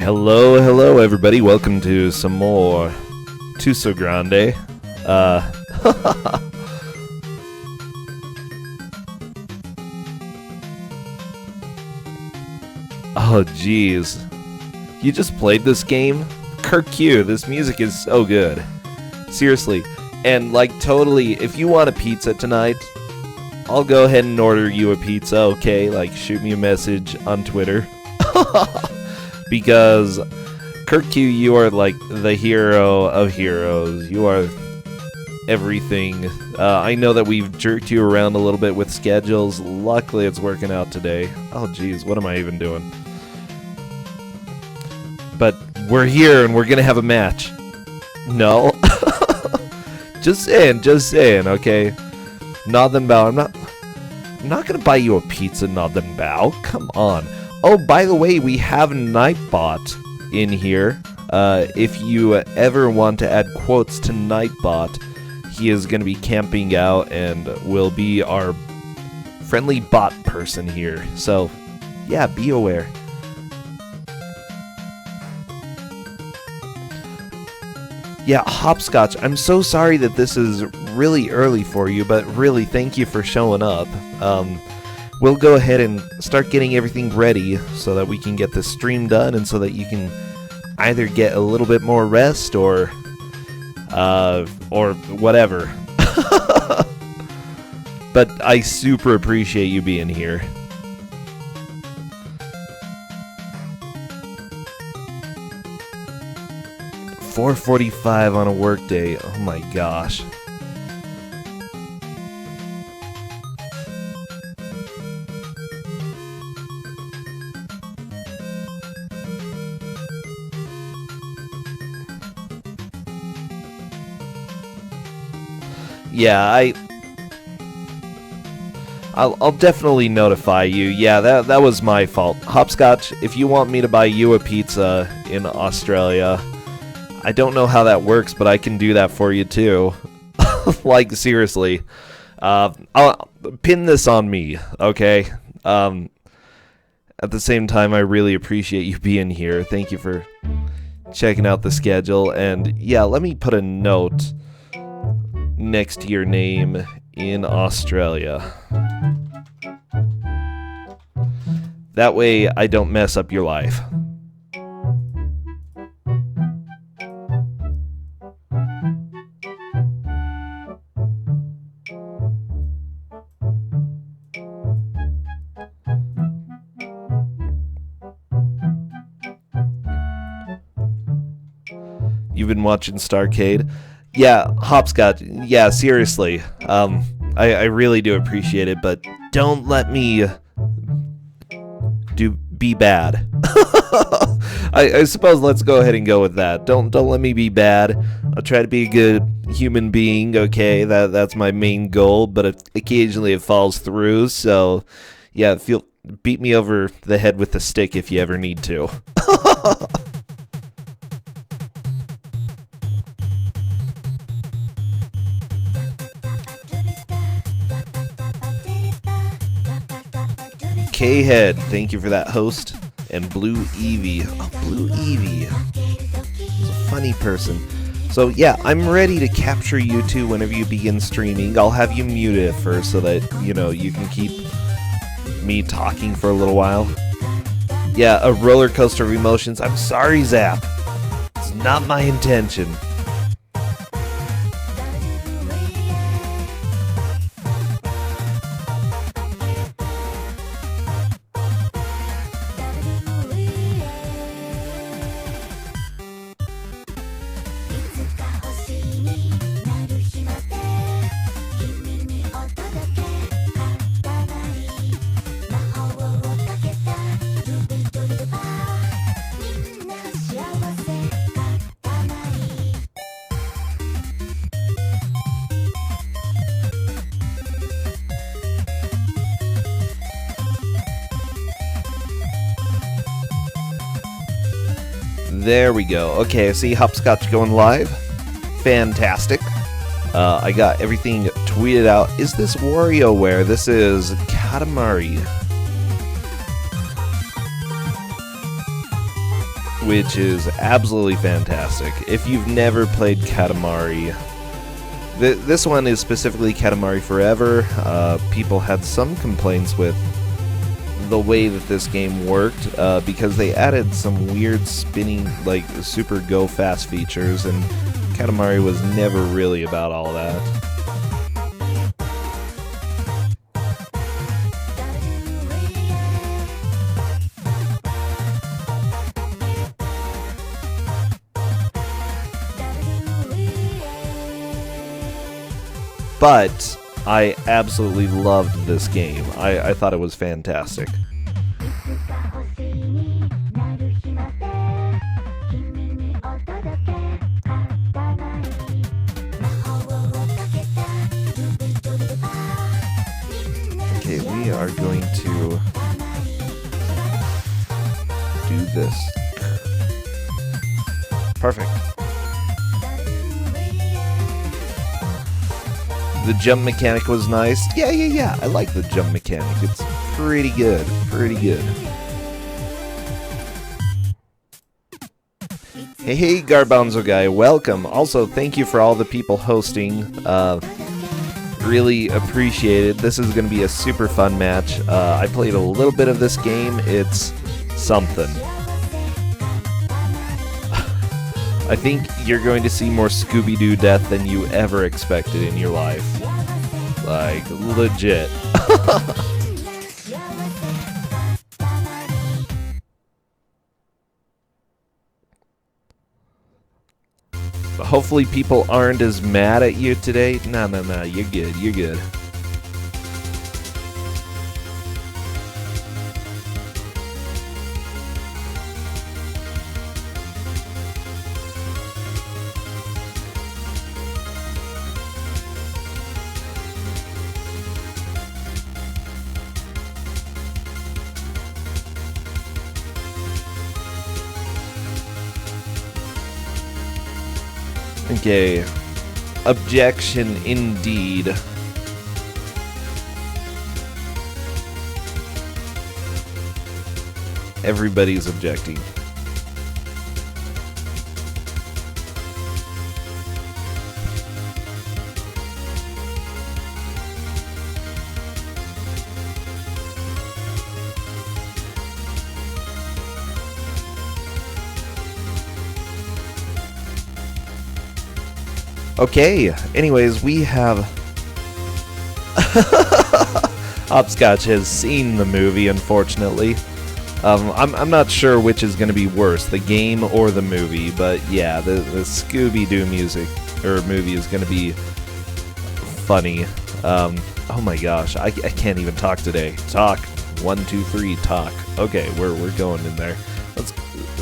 Hello, hello, everybody. Welcome to some more Twosogrande. Oh, jeez. You just played this game? Kirkq, this music is so good. Seriously. And, like, totally, if you want a pizza tonight, I'll go ahead and order you a pizza, okay? Like, shoot me a message on Twitter. Because, Kirkq, you are, like, the hero of heroes. You are everything. I know that we've jerked you around a little bit with schedules. Luckily, it's working out today. Oh, jeez, what am I even doing? But we're here, and we're gonna have a match. No? Just saying, okay? Nodden Bao, I'm not gonna buy you a pizza, Nodden Bao. Come on. Oh, by the way, we have Nightbot in here. If you ever want to add quotes to Nightbot, he is gonna be camping out and will be our friendly bot person here. So, yeah, be aware. Yeah, Hopscotch, I'm so sorry that this is really early for you, but really, thank you for showing up. We'll go ahead and start getting everything ready so that we can get this stream done and so that you can either get a little bit more rest or whatever. But I super appreciate you being here. $4:45 on a work day. Oh my gosh. Yeah, I'll definitely notify you. Yeah, that was my fault. Hopscotch, if you want me to buy you a pizza in Australia, I don't know how that works, but I can do that for you too. Like, seriously. I'll pin this on me, okay? At the same time, I really appreciate you being here. Thank you for checking out the schedule. And yeah, let me put a note next to your name in Australia. That way I don't mess up your life. You've been watching Starcade? Yeah, Hopscotch, yeah, seriously. I really do appreciate it, but don't let me be bad. I suppose let's go ahead and go with that. Don't let me be bad. I'll try to be a good human being, okay? That's my main goal, but occasionally it falls through, so yeah, beat me over the head with a stick if you ever need to. K-Head, thank you for that host. And Blue Eevee. Oh, Blue Eevee. He's a funny person. So yeah, I'm ready to capture you two whenever you begin streaming. I'll have you muted at first so that, you know, you can keep me talking for a little while. Yeah, a roller coaster of emotions. I'm sorry, Zap. It's not my intention. There we go. Okay, I see Hopscotch going live. Fantastic. I got everything tweeted out. Is this WarioWare? This is Katamari. which is absolutely fantastic. If you've never played Katamari, this one is specifically Katamari Forever. People had some complaints with the way that this game worked because they added some weird spinning, like super go fast features, and Katamari was never really about all that. But I absolutely loved this game. I thought it was fantastic. Okay, we are going to do this. Perfect. The jump mechanic was nice. Yeah. I like the jump mechanic. It's pretty good. Pretty good. Hey, Garbanzo guy. Welcome. Also, thank you for all the people hosting. Really appreciate it. This is going to be a super fun match. I played a little bit of this game. It's something. I think you're going to see more Scooby-Doo death than you ever expected in your life. Like, legit. Hopefully people aren't as mad at you today. No, you're good, you're good. Okay. Objection indeed. Everybody's objecting. Okay, anyways, we have... Hopscotch has seen the movie, unfortunately. I'm not sure which is going to be worse, the game or the movie, but yeah, the Scooby-Doo movie is going to be funny. Oh my gosh, I can't even talk today. Talk. 1, 2, 3, talk. Okay, we're going in there.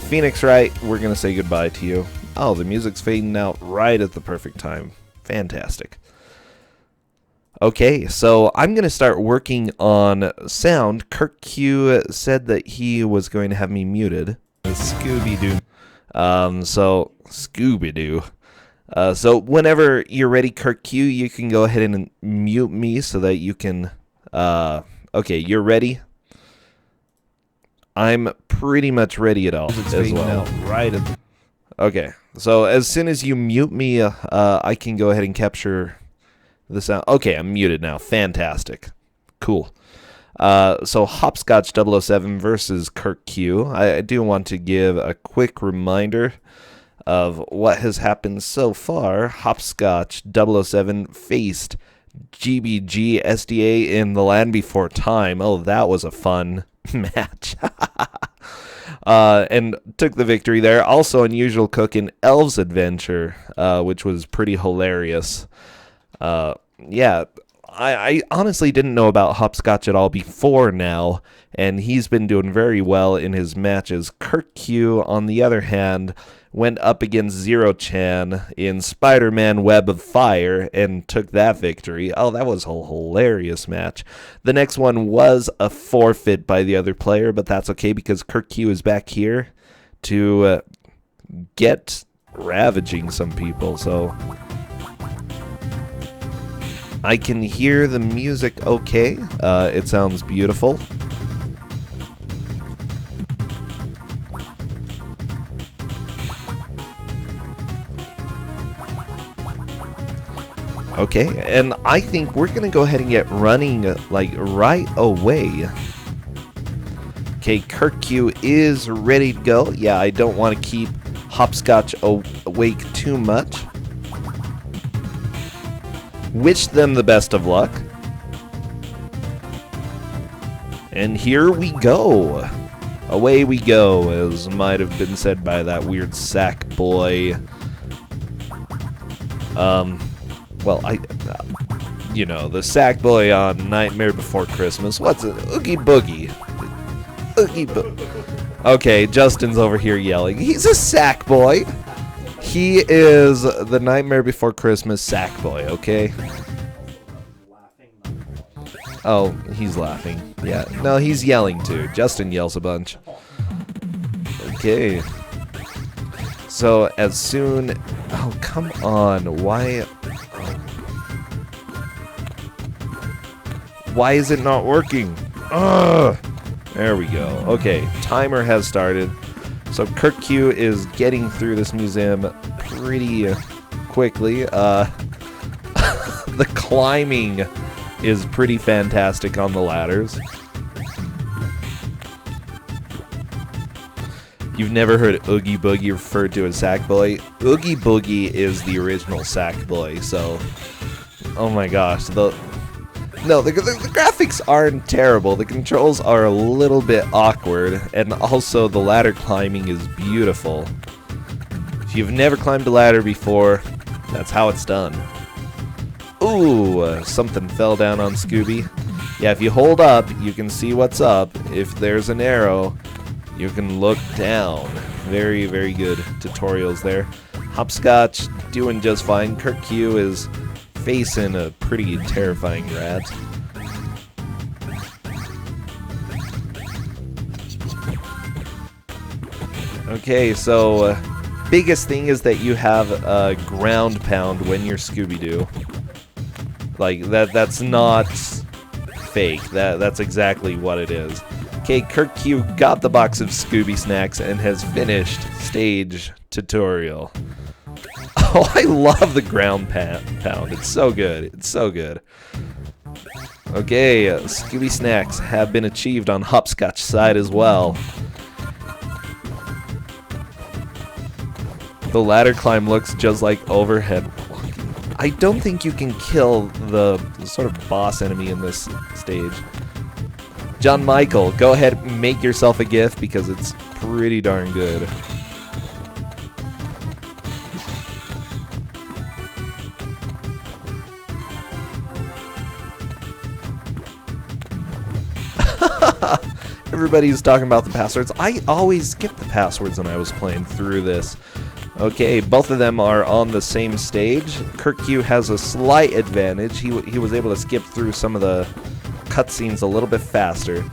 Phoenix Wright, we're going to say goodbye to you. Oh, the music's fading out right at the perfect time. Fantastic. Okay, so I'm going to start working on sound. Kirkq said that he was going to have me muted. Scooby-Doo. So, Scooby-Doo. So, whenever you're ready, Kirkq, you can go ahead and mute me so that you can... okay, you're ready? I'm pretty much ready at all as well. Right at the... Okay, so as soon as you mute me, I can go ahead and capture the sound. Okay, I'm muted now. Fantastic. Cool. So hopscotch007 versus Kirkq. I do want to give a quick reminder of what has happened so far. Hopscotch007 faced GBG SDA in The Land Before Time. Oh, that was a fun match. And took the victory there. Also, Unusual Cook in Elves Adventure, which was pretty hilarious. Yeah, I honestly didn't know about Hopscotch at all before now, and he's been doing very well in his matches. Kirkq, on the other hand, went up against Zero-chan in Spider-Man Web of Fire and took that victory. Oh, that was a hilarious match. The next one was a forfeit by the other player, but that's okay because Kirkq is back here to get ravaging some people, so... I can hear the music okay. It sounds beautiful. Okay, and I think we're gonna go ahead and get running, like, right away. Okay, Kirkq is ready to go. Yeah, I don't want to keep Hopscotch awake too much. Wish them the best of luck. And here we go. Away we go, as might have been said by that weird sack boy. Well, you know, the sack boy on Nightmare Before Christmas. What's it? Oogie Boogie. Oogie Boogie. Okay, Justin's over here yelling. He's a sack boy. He is the Nightmare Before Christmas sack boy, okay? Oh, he's laughing. Yeah, no, he's yelling too. Justin yells a bunch. Okay. So, as soon... Oh, come on. Why... Why is it not working? Ugh! There we go. Okay, timer has started. So Kirkq is getting through this museum pretty quickly. The climbing is pretty fantastic on the ladders. You've never heard Oogie Boogie referred to as Sackboy? Oogie Boogie is the original Sackboy, so... Oh my gosh, the graphics aren't terrible. The controls are a little bit awkward, and also the ladder climbing is beautiful. If you've never climbed a ladder before, that's how it's done. Ooh, something fell down on Scooby. Yeah, if you hold up, you can see what's up. If there's an arrow, you can look down. Very, very good tutorials there. Hopscotch doing just fine. Kirkq is facing a pretty terrifying rat. Okay, so biggest thing is that you have a ground pound when you're Scooby-Doo. Like that's not fake. That's exactly what it is. Okay, Kirkq got the box of Scooby snacks and has finished stage tutorial. Oh, I love the ground pound. It's so good. It's so good. Okay, Scooby snacks have been achieved on Hopscotch side as well. The ladder climb looks just like overhead walking. I don't think you can kill the sort of boss enemy in this stage. John Michael, go ahead and make yourself a GIF because it's pretty darn good. Everybody's talking about the passwords. I always skipped the passwords when I was playing through this. Okay, both of them are on the same stage. Kirkq has a slight advantage. He was able to skip through some of the cutscenes a little bit faster.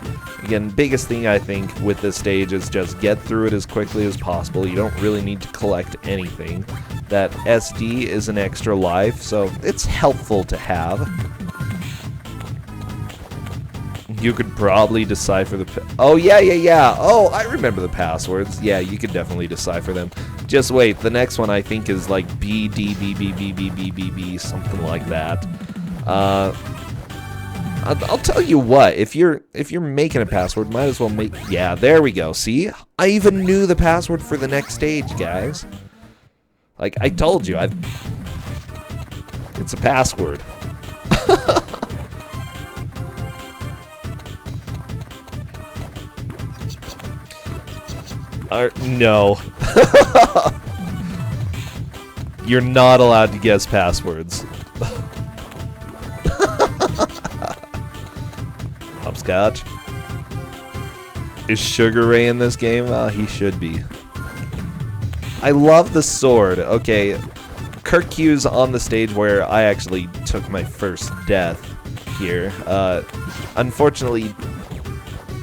Again, biggest thing I think with this stage is just get through it as quickly as possible. You don't really need to collect anything. That SD is an extra life, so it's helpful to have. You could probably decipher the... Oh, yeah. Oh, I remember the passwords. Yeah, you could definitely decipher them. Just wait. The next one, I think, is like B, D, B, B, B, B, B, B, B, something like that. I'll tell you what. If you're making a password, might as well make... Yeah, there we go. See? I even knew the password for the next stage, guys. Like, I told you. It's a password. No. You're not allowed to guess passwords. Hopscotch. Is Sugar Ray in this game? He should be. I love the sword. Okay, Kirkq's on the stage where I actually took my first death here. Unfortunately,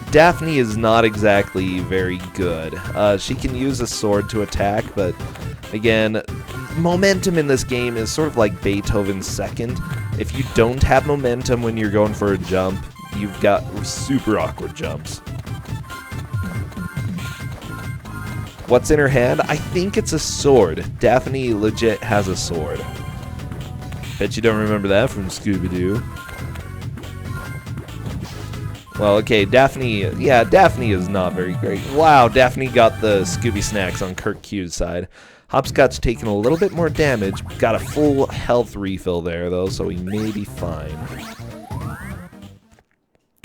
Daphne is not exactly very good. She can use a sword to attack, but again, momentum in this game is sort of like Beethoven's second. If you don't have momentum when you're going for a jump, you've got super awkward jumps. What's in her hand? I think it's a sword. Daphne legit has a sword. Bet you don't remember that from Scooby-Doo. Well, okay, Daphne, yeah, Daphne is not very great. Wow, Daphne got the Scooby snacks on Kirkq's side. Hopscotch taking a little bit more damage, got a full health refill there, though, so he may be fine.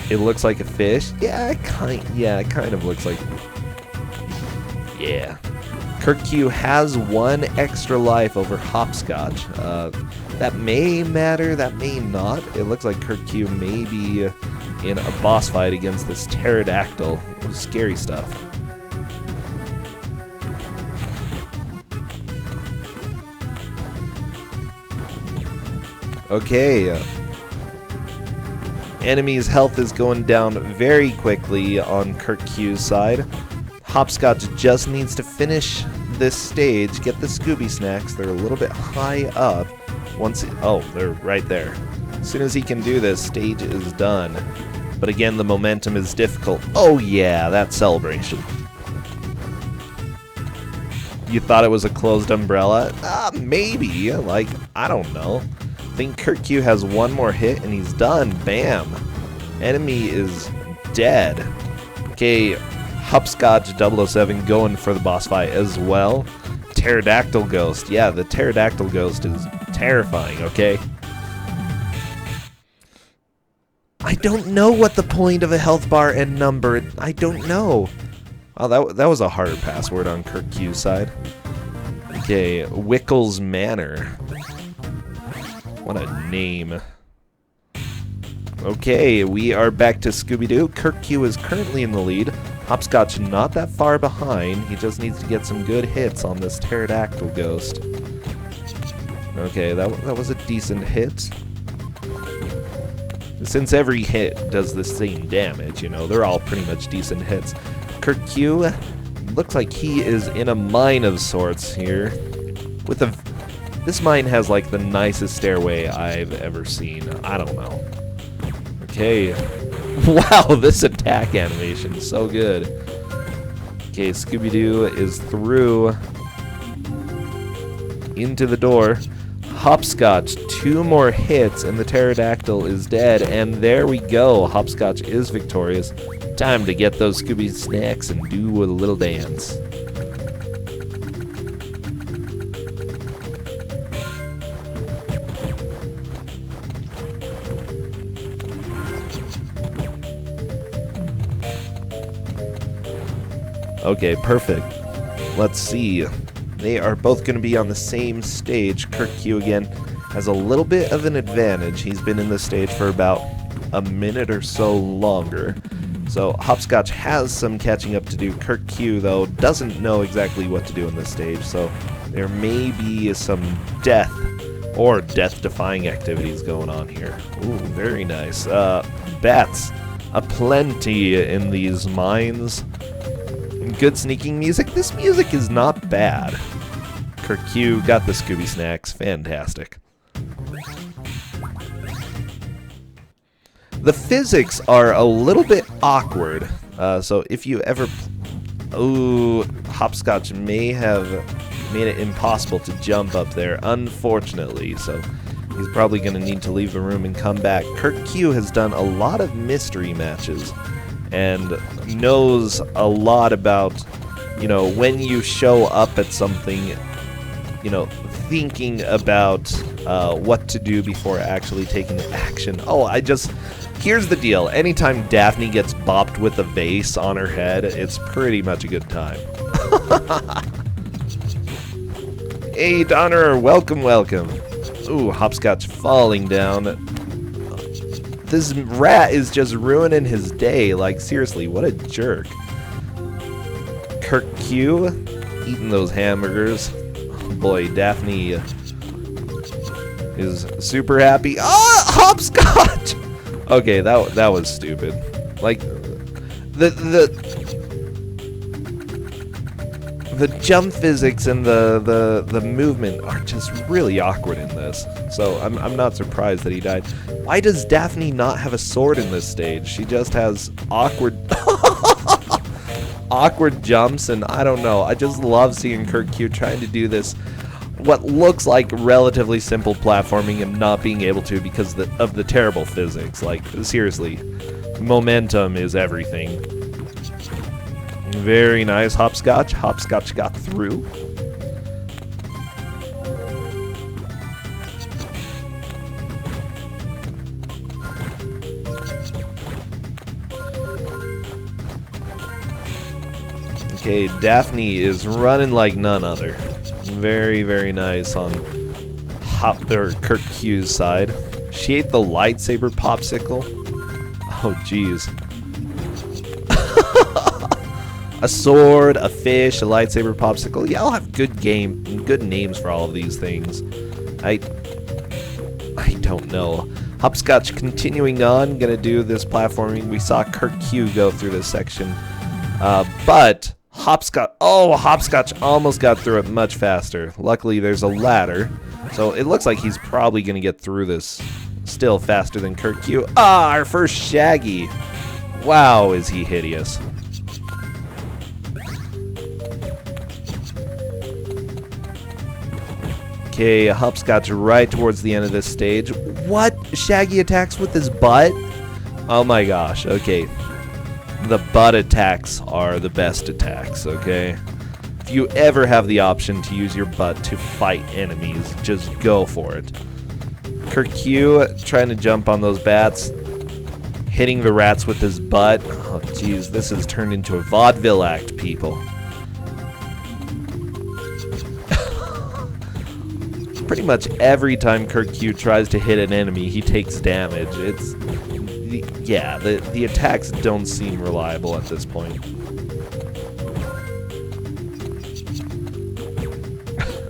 It looks like a fish. Yeah, it kind of looks like... Yeah. Kirkq has 1 extra life over Hopscotch. That may matter, that may not. It looks like Kirkq may be in a boss fight against this pterodactyl. Scary stuff. Okay. Enemy's health is going down very quickly on Kirkq's side. Hopscotch just needs to finish this stage, get the Scooby snacks. They're a little bit high up. Oh, they're right there. As soon as he can do this, stage is done. But again, the momentum is difficult. Oh yeah, that celebration. You thought it was a closed umbrella? Maybe. Like, I don't know. I think Kirkq has 1 more hit and he's done. Bam. Enemy is dead. Okay, hopscotch007 going for the boss fight as well. Pterodactyl ghost. Yeah, the pterodactyl ghost is terrifying, okay? I don't know what the point of a health bar and number. I don't know. Oh, that was a hard password on Kirkq's side. Okay, Wickles Manor. What a name. Okay, we are back to Scooby-Doo. Kirkq is currently in the lead. Hopscotch not that far behind. He just needs to get some good hits on this pterodactyl ghost. Okay, that was a decent hit. Since every hit does the same damage, you know, they're all pretty much decent hits. Kirkq looks like he is in a mine of sorts here. This mine has like the nicest stairway I've ever seen. I don't know. Okay. Wow, this attack animation is so good. Okay, Scooby-Doo is through into the door. Hopscotch, 2 more hits and the pterodactyl is dead, and there we go. Hopscotch is victorious. Time to get those Scooby snacks and do a little dance. Okay, perfect. Let's see. They are both going to be on the same stage. Kirkq again has a little bit of an advantage. He's been in this stage for about a minute or so longer. So Hopscotch has some catching up to do. Kirkq, though, doesn't know exactly what to do in this stage, so there may be some death or death-defying activities going on here. Ooh, very nice. Bats aplenty in these mines. Good sneaking music. This music is not bad. Kirkq got the Scooby snacks. Fantastic. The physics are a little bit awkward. So if you ever... Ooh, Hopscotch may have made it impossible to jump up there, unfortunately. So he's probably going to need to leave the room and come back. Kirkq has done a lot of mystery matches and knows a lot about, you know, when you show up at something, you know, thinking about what to do before actually taking action. Oh, here's the deal. Anytime Daphne gets bopped with a vase on her head, it's pretty much a good time. Hey, Donner, welcome, welcome. Ooh, Hopscotch falling down. This rat is just ruining his day. Like, seriously, what a jerk. Kirkq eating those hamburgers. Oh boy, Daphne is super happy. Oh, Hopscotch! Okay, that was stupid. Like, the jump physics and the movement are just really awkward in this. So I'm not surprised that he died. Why does Daphne not have a sword in this stage? She just has awkward awkward jumps, and I don't know. I just love seeing Kirkq trying to do this what looks like relatively simple platforming and not being able to because of the terrible physics. Like, seriously, momentum is everything. Very nice, Hopscotch. Hopscotch got through. Okay, Daphne is running like none other. Very, very nice on Kirkq's side. She ate the lightsaber popsicle. Oh, jeez. A sword, a fish, a lightsaber popsicle. Yeah, I'll have good names for all of these things. I don't know. Hopscotch continuing on, gonna do this platforming. We saw Kirkq go through this section. But Hopscotch almost got through it much faster. Luckily, there's a ladder, so it looks like he's probably going to get through this still faster than Kirkq. Ah, our first Shaggy. Wow, is he hideous. Okay, Hopscotch right towards the end of this stage. What? Shaggy attacks with his butt? Oh my gosh, okay. The butt attacks are the best attacks, okay? If you ever have the option to use your butt to fight enemies, just go for it. Kirkq trying to jump on those bats, hitting the rats with his butt. Oh, jeez, this has turned into a vaudeville act, people. Pretty much every time Kirkq tries to hit an enemy, he takes damage. Yeah, the attacks don't seem reliable at this point.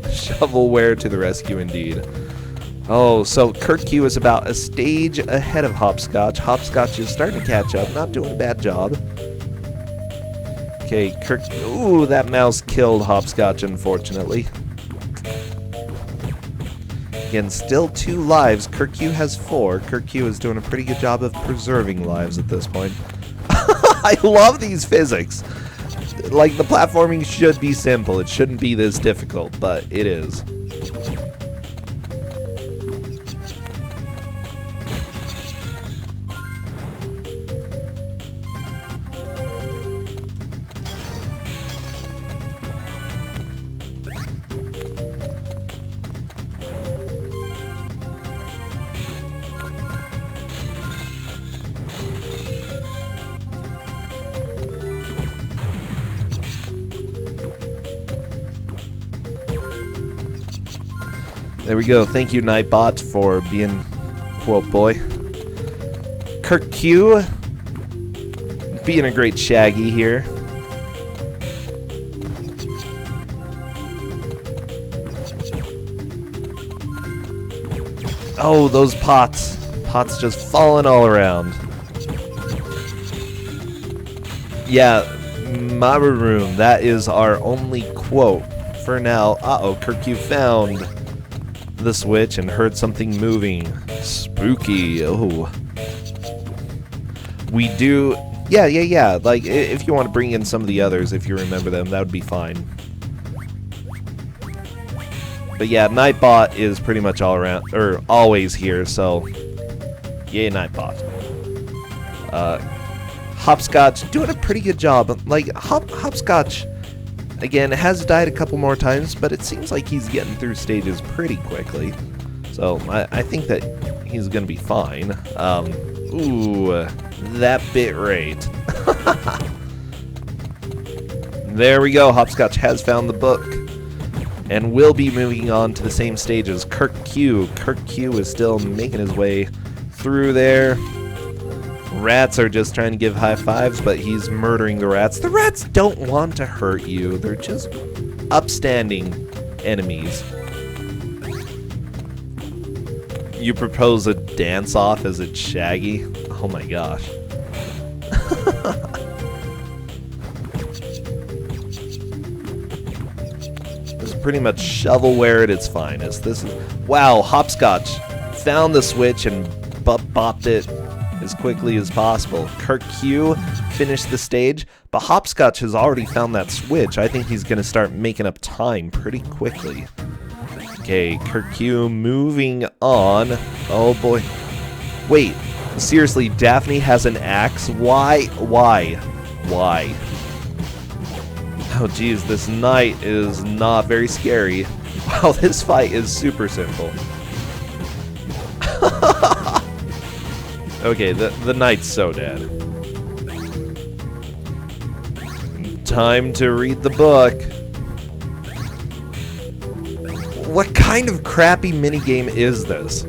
Shovelware to the rescue indeed. Oh, so Kirkq is about a stage ahead of Hopscotch. Hopscotch is starting to catch up, not doing a bad job. Okay, ooh, that mouse killed Hopscotch, unfortunately. Again, still 2 lives. Kirkq has 4. Kirkq is doing a pretty good job of preserving lives at this point. I love these physics. Like, the platforming should be simple. It shouldn't be this difficult, but it is. There we go. Thank you, Nightbot, for being quote boy. Kirkq being a great Shaggy here. Oh, those pots. Pots just falling all around. Yeah, Maroon, that is our only quote for now. Uh-oh, Kirkq found the switch and heard something moving. Spooky. Oh. We do... Yeah. Like, if you want to bring in some of the others, if you remember them, that would be fine. But yeah, Nightbot is pretty much all around, or always here, so... Yay, Nightbot. Hopscotch doing a pretty good job. Like, Hopscotch... Again, has died a couple more times, but it seems like he's getting through stages pretty quickly. So, I think that he's going to be fine. Ooh, that bit rate. There we go. Hopscotch has found the book. And will be moving on to the same stage as Kirkq. Kirkq is still making his way through there. Rats are just trying to give high fives, but he's murdering the rats. The rats don't want to hurt you. They're just upstanding enemies. You propose a dance-off as it's Shaggy? Oh my gosh. This is pretty much shovelware at its finest. This is... Wow, Hopscotch found the switch and bopped it as quickly as possible. Kirkq finished the stage, but Hopscotch has already found that switch. I think he's going to start making up time pretty quickly. Okay, Kirkq moving on. Oh boy. Wait, seriously, Daphne has an axe? Why? Why? Why? Oh geez, this knight is not very scary. Wow, this fight is super simple. Okay, the knight's so dead. Time to read the book. What kind of crappy minigame is this?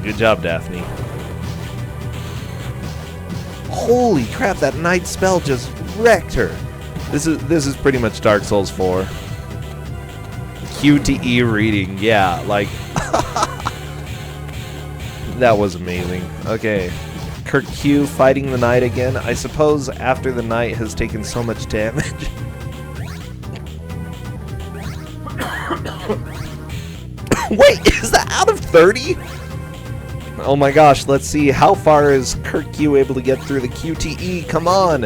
Good job, Daphne. Holy crap, that knight spell just wrecked her. This is pretty much Dark Souls 4. QTE reading, yeah, like that was amazing. Okay. Kirkq fighting the knight again. I suppose after the knight has taken so much damage. Wait, is that out of 30? Oh my gosh, let's see. How far is Kirkq able to get through the QTE? Come on!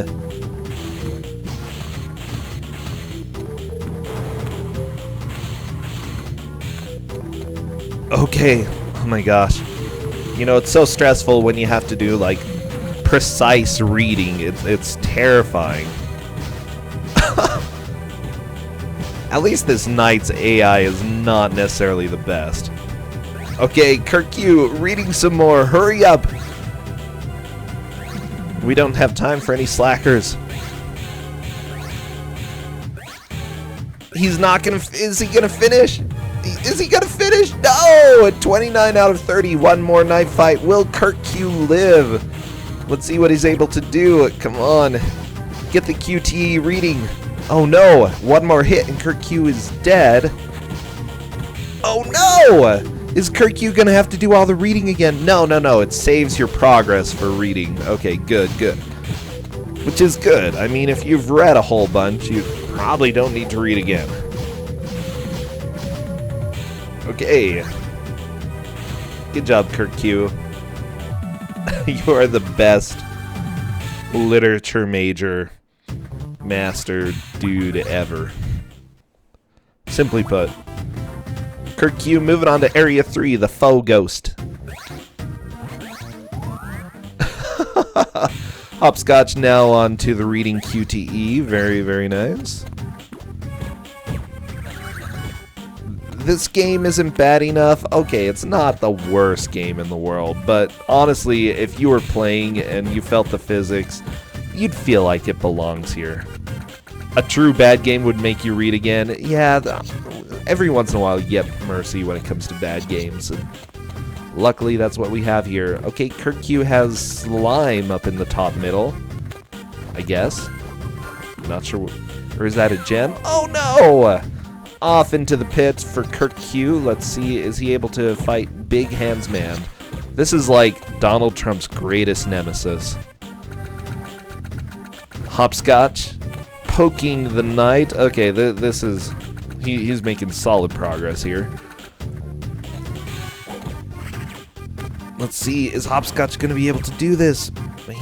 Okay. Oh my gosh. You know, it's so stressful when you have to do, like, precise reading. It's terrifying. At least this knight's AI is not necessarily the best. Okay, Kirkq, reading some more. Hurry up! We don't have time for any slackers. He's not gonna... Is he gonna finish? Is he gonna finish? No! 29 out of 30. One more knife fight. Will Kirkq live? Let's see what he's able to do. Come on. Get the QTE reading. Oh no! One more hit and Kirkq is dead. Oh no! Is Kirkq gonna have to do all the reading again? No, no, no. It saves your progress for reading. Okay, good, good. Which is good. I mean, if you've read a whole bunch, you probably don't need to read again. Okay. Good job, Kirkq. You are the best literature major master dude ever. Simply put. Kirkq moving on to Area 3, the faux ghost. Hopscotch now on to the reading QTE. Very, very nice. This game isn't bad enough. Okay, it's not the worst game in the world, but honestly, if you were playing and you felt the physics, you'd feel like it belongs here. A true bad game would make you read again. Yeah, every once in a while you get mercy when it comes to bad games. And luckily, that's what we have here. Okay, Kirkq has slime up in the top middle, I guess. Not sure. Or is that a gem? Oh no! Off into the pit for Kirkq. Let's see, is he able to fight Big Hands Man? This is like Donald Trump's greatest nemesis. Hopscotch poking the knight. Okay, this is... He's making solid progress here. Let's see, is Hopscotch going to be able to do this? Man.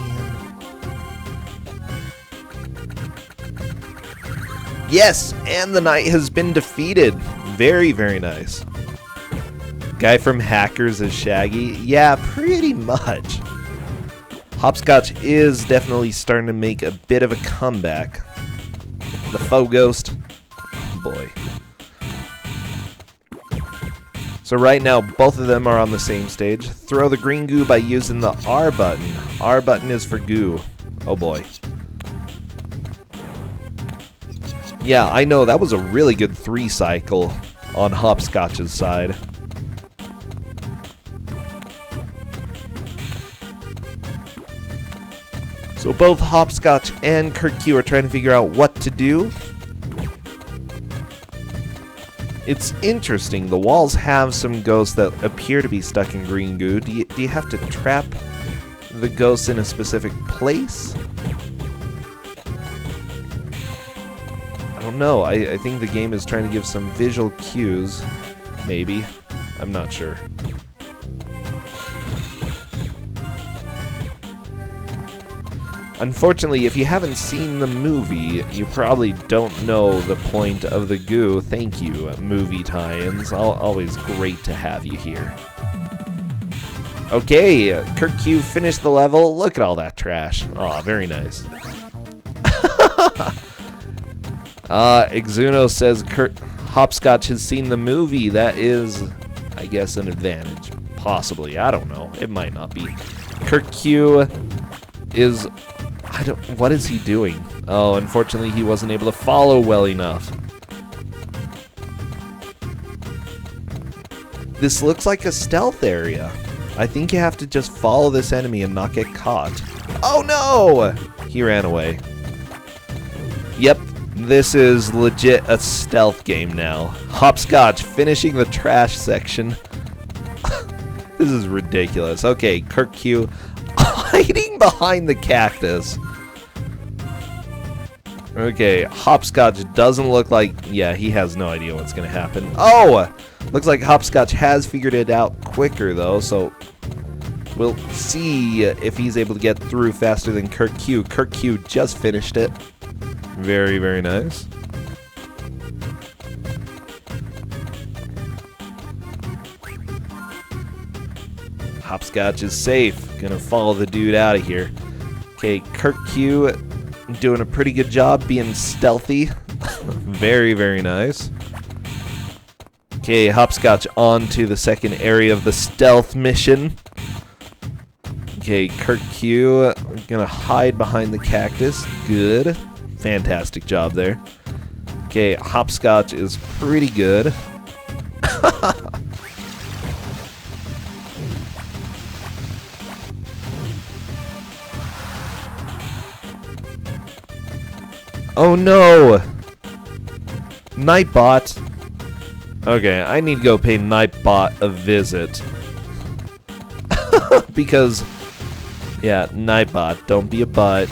Yes, and the knight has been defeated. Very, very nice. Guy from Hackers is Shaggy? Yeah, pretty much. Hopscotch is definitely starting to make a bit of a comeback. The faux ghost. Boy. So right now, both of them are on the same stage. Throw the green goo by using the R button. R button is for goo. Oh boy. Yeah, I know, that was a really good 3 cycle on Hopscotch's side. So both Hopscotch and Kirkq are trying to figure out what to do. It's interesting, the walls have some ghosts that appear to be stuck in green goo. Do you have to trap the ghosts in a specific place? I don't know. I think the game is trying to give some visual cues. Maybe. I'm not sure. Unfortunately, if you haven't seen the movie, you probably don't know the point of the goo. Thank you, movie tie-ins. Always great to have you here. Okay, Kirkq finished the level. Look at all that trash. Aw, very nice. Exuno says Hopscotch has seen the movie. That is, I guess, an advantage. Possibly. I don't know. It might not be. Kirkq is... what is he doing? Oh, unfortunately, he wasn't able to follow well enough. This looks like a stealth area. I think you have to just follow this enemy and not get caught. Oh no! He ran away. Yep, this is legit a stealth game now. Hopscotch finishing the trash section. This is ridiculous. Okay, Kirkq hiding behind the cactus. Okay, Hopscotch doesn't look like... yeah, he has no idea what's going to happen. Oh! Looks like Hopscotch has figured it out quicker, though, so... we'll see if he's able to get through faster than Kirkq. Kirkq just finished it. Very, very nice. Hopscotch is safe. Gonna follow the dude out of here. Okay, Kirkq doing a pretty good job being stealthy. Very, very nice. Okay, Hopscotch on to the second area of the stealth mission. Okay, Kirkq gonna hide behind the cactus. Good. Fantastic job there. Okay, Hopscotch is pretty good. Oh no! Nightbot. Okay, I need to go pay Nightbot a visit. Because, yeah, Nightbot, don't be a butt.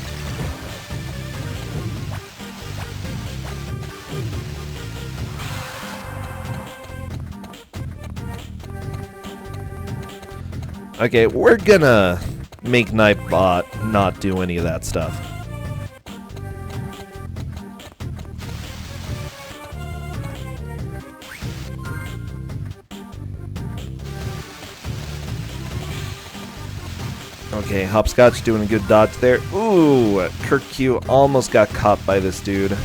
Okay, we're gonna make Nightbot not do any of that stuff. Okay, Hopscotch doing a good dodge there. Ooh, Kirkq almost got caught by this dude.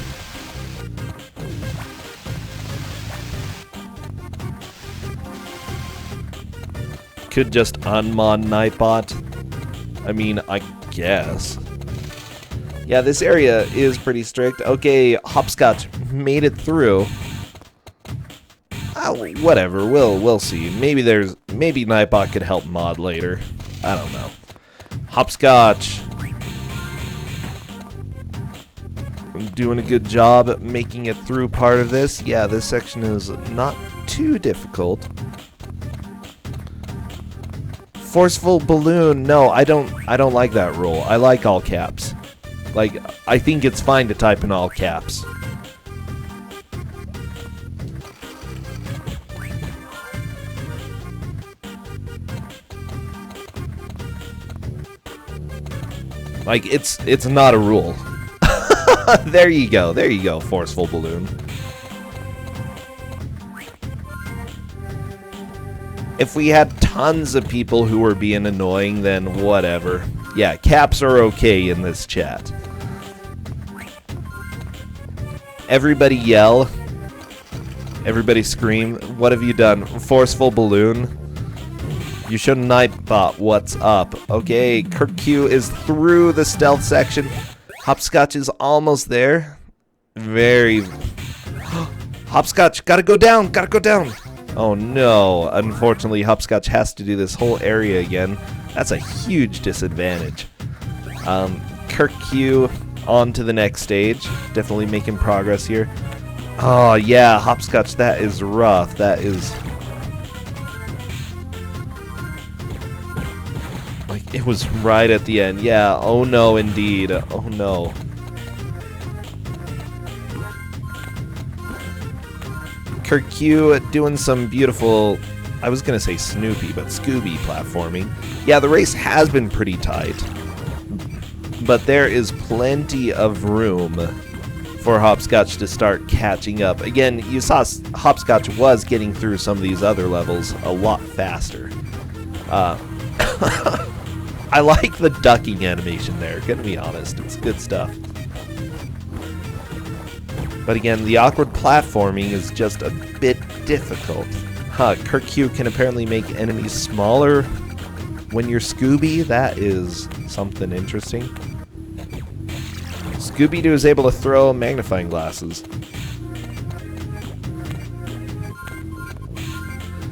Could just unmod Nightbot. I mean, I guess. Yeah, this area is pretty strict. Okay, Hopscotch made it through. Whatever, we'll see. Maybe Nightbot could help mod later. I don't know. Hopscotch doing a good job at making it through part of this. Yeah, this section is not too difficult. Forceful balloon. No, I don't like that rule. I like all caps. Like, I think it's fine to type in all caps. Like, it's not a rule. There you go, forceful balloon. If we had tons of people who were being annoying, then whatever. Yeah, caps are okay in this chat. Everybody yell. Everybody scream. What have you done? Forceful balloon. You should Nightbot what's up. Okay, Kirkq is through the stealth section. Hopscotch is almost there. Very... Hopscotch, gotta go down, Oh no, unfortunately Hopscotch has to do this whole area again. That's a huge disadvantage. Kirkq on to the next stage. Definitely making progress here. Oh yeah, Hopscotch, that is rough. That is... like, it was right at the end. Yeah, oh no indeed. Oh no. Kirkq doing some beautiful, I was gonna say Snoopy, but Scooby platforming. Yeah, the race has been pretty tight. but there is plenty of room for Hopscotch to start catching up. Again, you saw Hopscotch was getting through some of these other levels a lot faster. I like the ducking animation there, gonna be honest. It's good stuff. But again, the awkward platforming is just a bit difficult. Kirkq can apparently make enemies smaller when you're Scooby. That is something interesting. Scooby-Doo is able to throw magnifying glasses.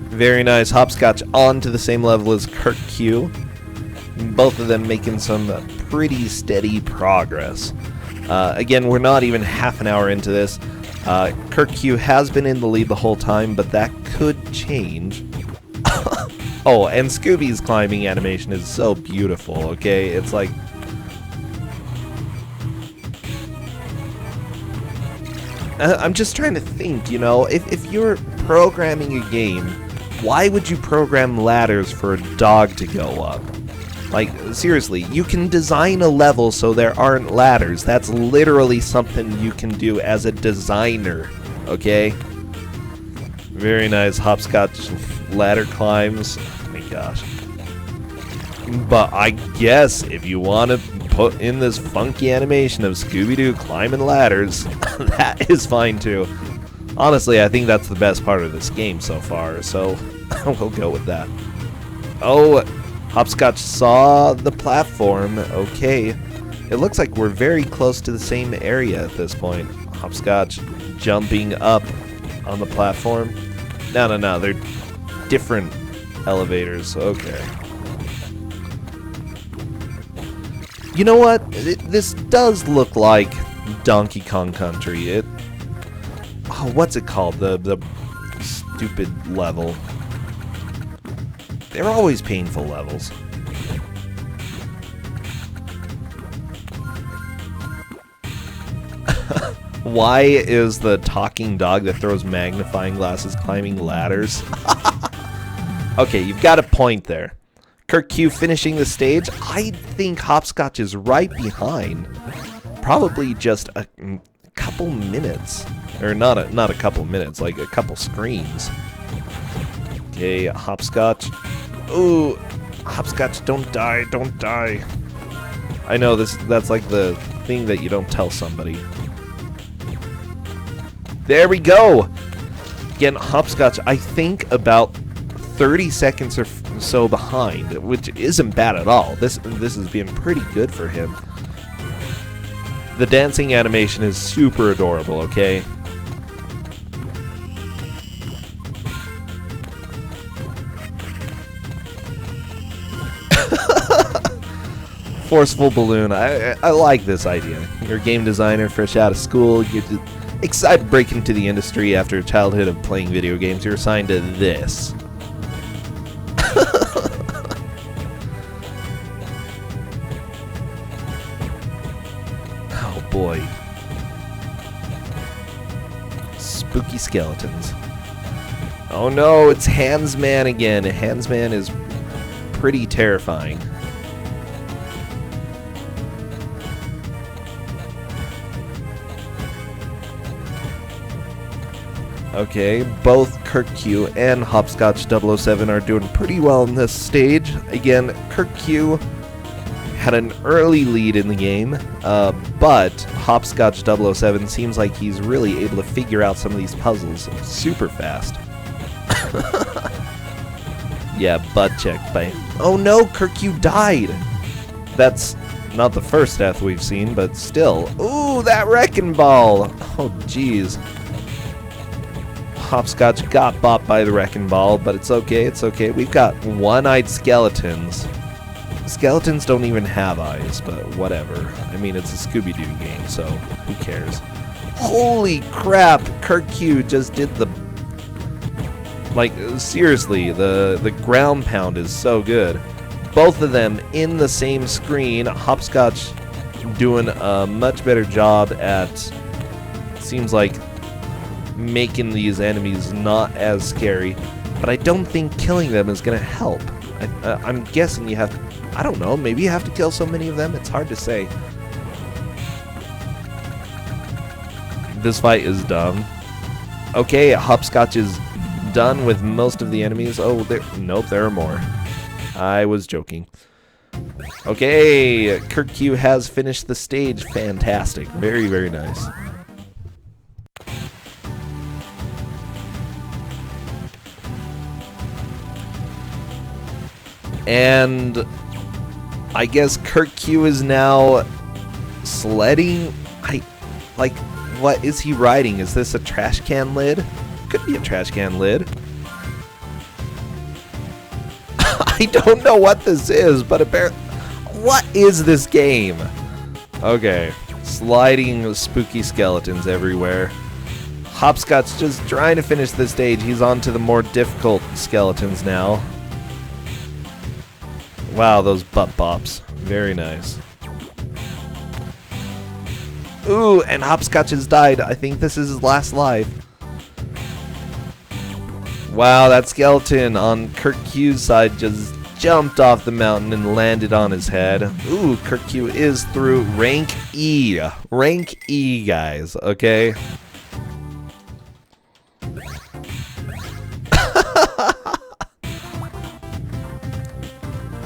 Very nice. Hopscotch onto the same level as Kirkq. Both of them making some pretty steady progress. Again, we're not even half an hour into this. Kirkq has been in the lead the whole time, but that could change. Oh, and Scooby's climbing animation is so beautiful, okay? It's like... I'm just trying to think, you know, if you're programming a game, why would you program ladders for a dog to go up? Like, seriously, you can design a level so there aren't ladders. That's literally something you can do as a designer, okay? Very nice. Hopscotch ladder climbs. Oh my gosh. But I guess if you want to put in this funky animation of Scooby-Doo climbing ladders, that is fine too. Honestly, I think that's the best part of this game so far, so we'll go with that. Oh, Hopscotch saw the platform. Okay. It looks like we're very close to the same area at this point. Hopscotch jumping up on the platform. No, they're different elevators. Okay. You know what? This does look like Donkey Kong Country. Oh, what's it called? The stupid level. They're always painful levels. Why is the talking dog that throws magnifying glasses climbing ladders? Okay, you've got a point there. Kirkq finishing the stage. I think Hopscotch is right behind. Probably just a couple minutes. Or not a couple minutes, like a couple screens. Okay, Hopscotch. Ooh, Hopscotch, don't die, don't die. I know that's like the thing that you don't tell somebody. There we go. Again, Hopscotch, I think about 30 seconds or so behind, which isn't bad at all. This has been pretty good for him. The dancing animation is super adorable, okay? Forceful balloon. I like this idea. You're a game designer, fresh out of school. You're excited to break into the industry after a childhood of playing video games. You're assigned to this. Oh boy. Spooky skeletons. Oh no, it's Handsman again. Handsman is pretty terrifying. Okay, both Kirkq and hopscotch007 are doing pretty well in this stage. Again, Kirkq had an early lead in the game, but hopscotch007 seems like he's really able to figure out some of these puzzles super fast. Yeah, butt checked by... Oh no, Kirkq died! That's not the first death we've seen, but still. Ooh, that wrecking ball! Oh, jeez. Hopscotch got bopped by the wrecking ball, but it's okay, it's okay. We've got one-eyed skeletons. Skeletons don't even have eyes, but whatever. I mean, it's a Scooby-Doo game, so who cares? Holy crap! Kirkq just did the... Like, seriously, the ground pound is so good. Both of them in the same screen. Hopscotch doing a much better job at... Seems like... making these enemies not as scary, but I don't think killing them is gonna help. I'm guessing you have... I don't know. Maybe you have to kill so many of them. It's hard to say. This fight is dumb. Okay, Hopscotch is done with most of the enemies. Oh, nope, there are more. I was joking. Okay, Kirkq has finished the stage. Fantastic. Very, very nice. And I guess Kirkq is now sledding. What is he riding? Is this a trash can lid? Could be a trash can lid. I don't know what this is, but apparently, what is this game? Okay, sliding spooky skeletons everywhere. Hopscotch just trying to finish this stage. He's on to the more difficult skeletons now. Wow, those butt bops. Very nice. Ooh, and Hopscotch has died. I think this is his last life. Wow, that skeleton on Kirkq's side just jumped off the mountain and landed on his head. Ooh, Kirkq is through rank E. Rank E, guys, okay?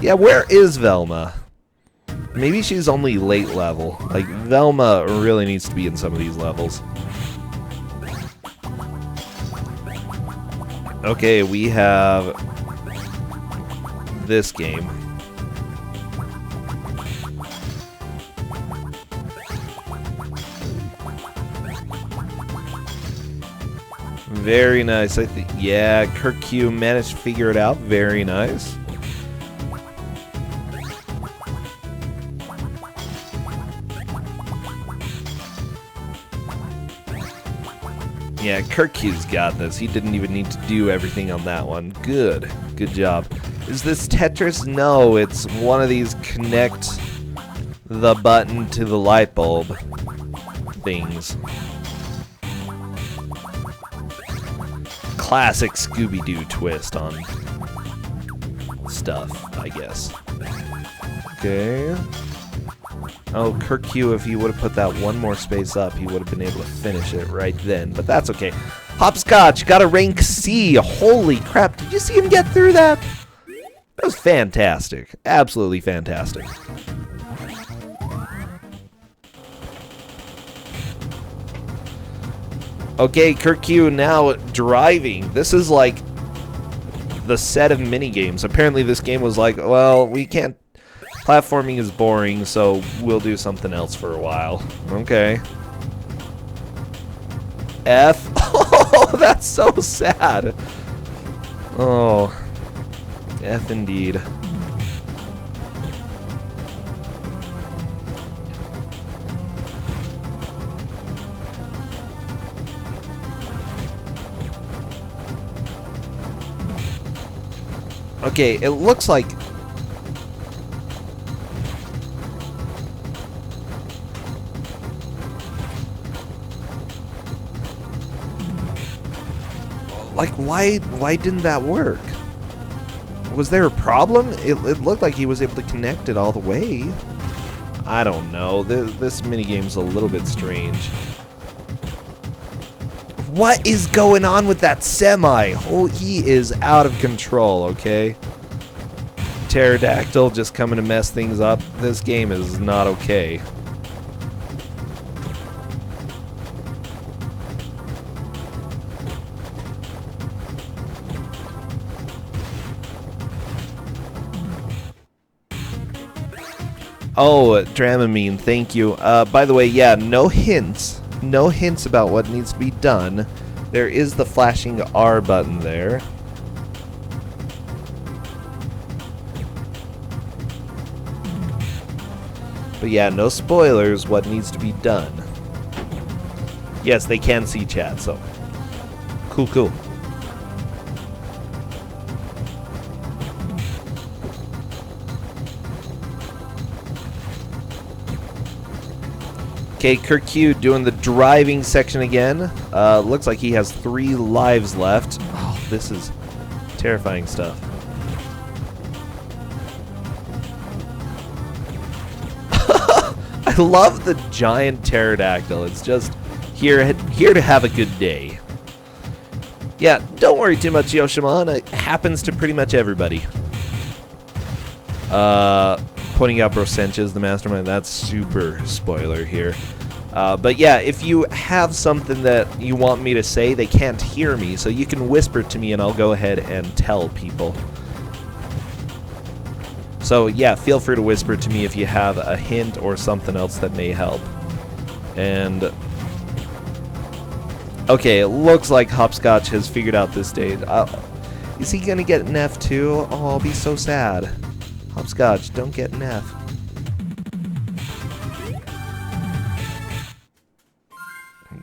Yeah, where is Velma? Maybe she's only late level. Like, Velma really needs to be in some of these levels. Okay, we have this game. Very nice. I think, yeah, Kirkq managed to figure it out. Very nice. Yeah, Kirkq's got this. He didn't even need to do everything on that one. Good. Good job. Is this Tetris? No, it's one of these connect the button to the light bulb things. Classic Scooby-Doo twist on stuff, I guess. Okay. Oh, Kirkq, if he would have put that one more space up, he would have been able to finish it right then. But that's okay. Hopscotch got a rank C. Holy crap. Did you see him get through that? That was fantastic. Absolutely fantastic. Okay, Kirkq now driving. This is like the set of minigames. Apparently this game was like, well, we can't... Platforming is boring, so we'll do something else for a while. Okay. F. Oh, that's so sad. Oh. F indeed. Okay, it looks like... Like, why didn't that work? Was there a problem? It looked like he was able to connect it all the way. I don't know. This minigame's a little bit strange. What is going on with that semi? Oh, he is out of control, okay? Pterodactyl just coming to mess things up. This game is not okay. Oh, Dramamine, thank you. By the way, yeah, no hints. No hints about what needs to be done. There is the flashing R button there. But yeah, no spoilers what needs to be done. Yes, they can see chat, so. Cool, cool. Okay, Kirkq doing the driving section again. Looks like he has 3 lives left. Oh, this is terrifying stuff. I love the giant pterodactyl. It's just here to have a good day. Yeah, don't worry too much, Yoshimon. It happens to pretty much everybody. Pointing out Brossentia, the mastermind. That's super spoiler here. But yeah, if you have something that you want me to say, they can't hear me, so you can whisper to me and I'll go ahead and tell people. So yeah, feel free to whisper to me if you have a hint or something else that may help. And okay, it looks like Hopscotch has figured out this stage. Is he gonna get an F too? Oh, I'll be so sad. Hopscotch, don't get an F.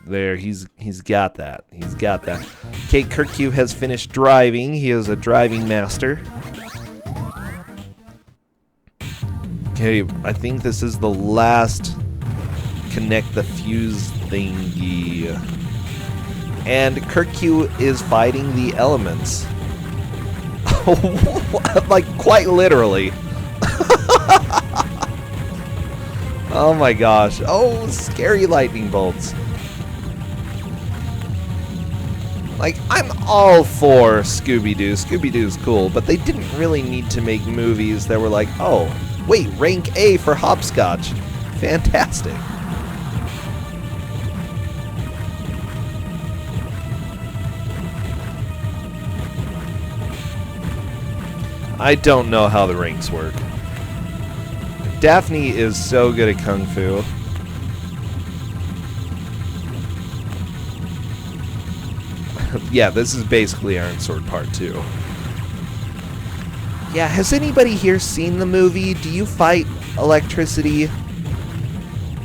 There, he's got that. He's got that. Okay, Kirkq has finished driving. He is a driving master. Okay, I think this is the last connect the fuse thingy. And Kirkq is fighting the elements. Like, quite literally. Oh my gosh. Oh, scary lightning bolts. Like, I'm all for Scooby-Doo. Scooby-Doo's cool, but they didn't really need to make movies that were like, oh, wait, rank A for Hopscotch. Fantastic. I don't know how the ranks work. Daphne is so good at Kung Fu. Yeah, this is basically Iron Sword Part 2. Yeah, has anybody here seen the movie? Do you fight electricity?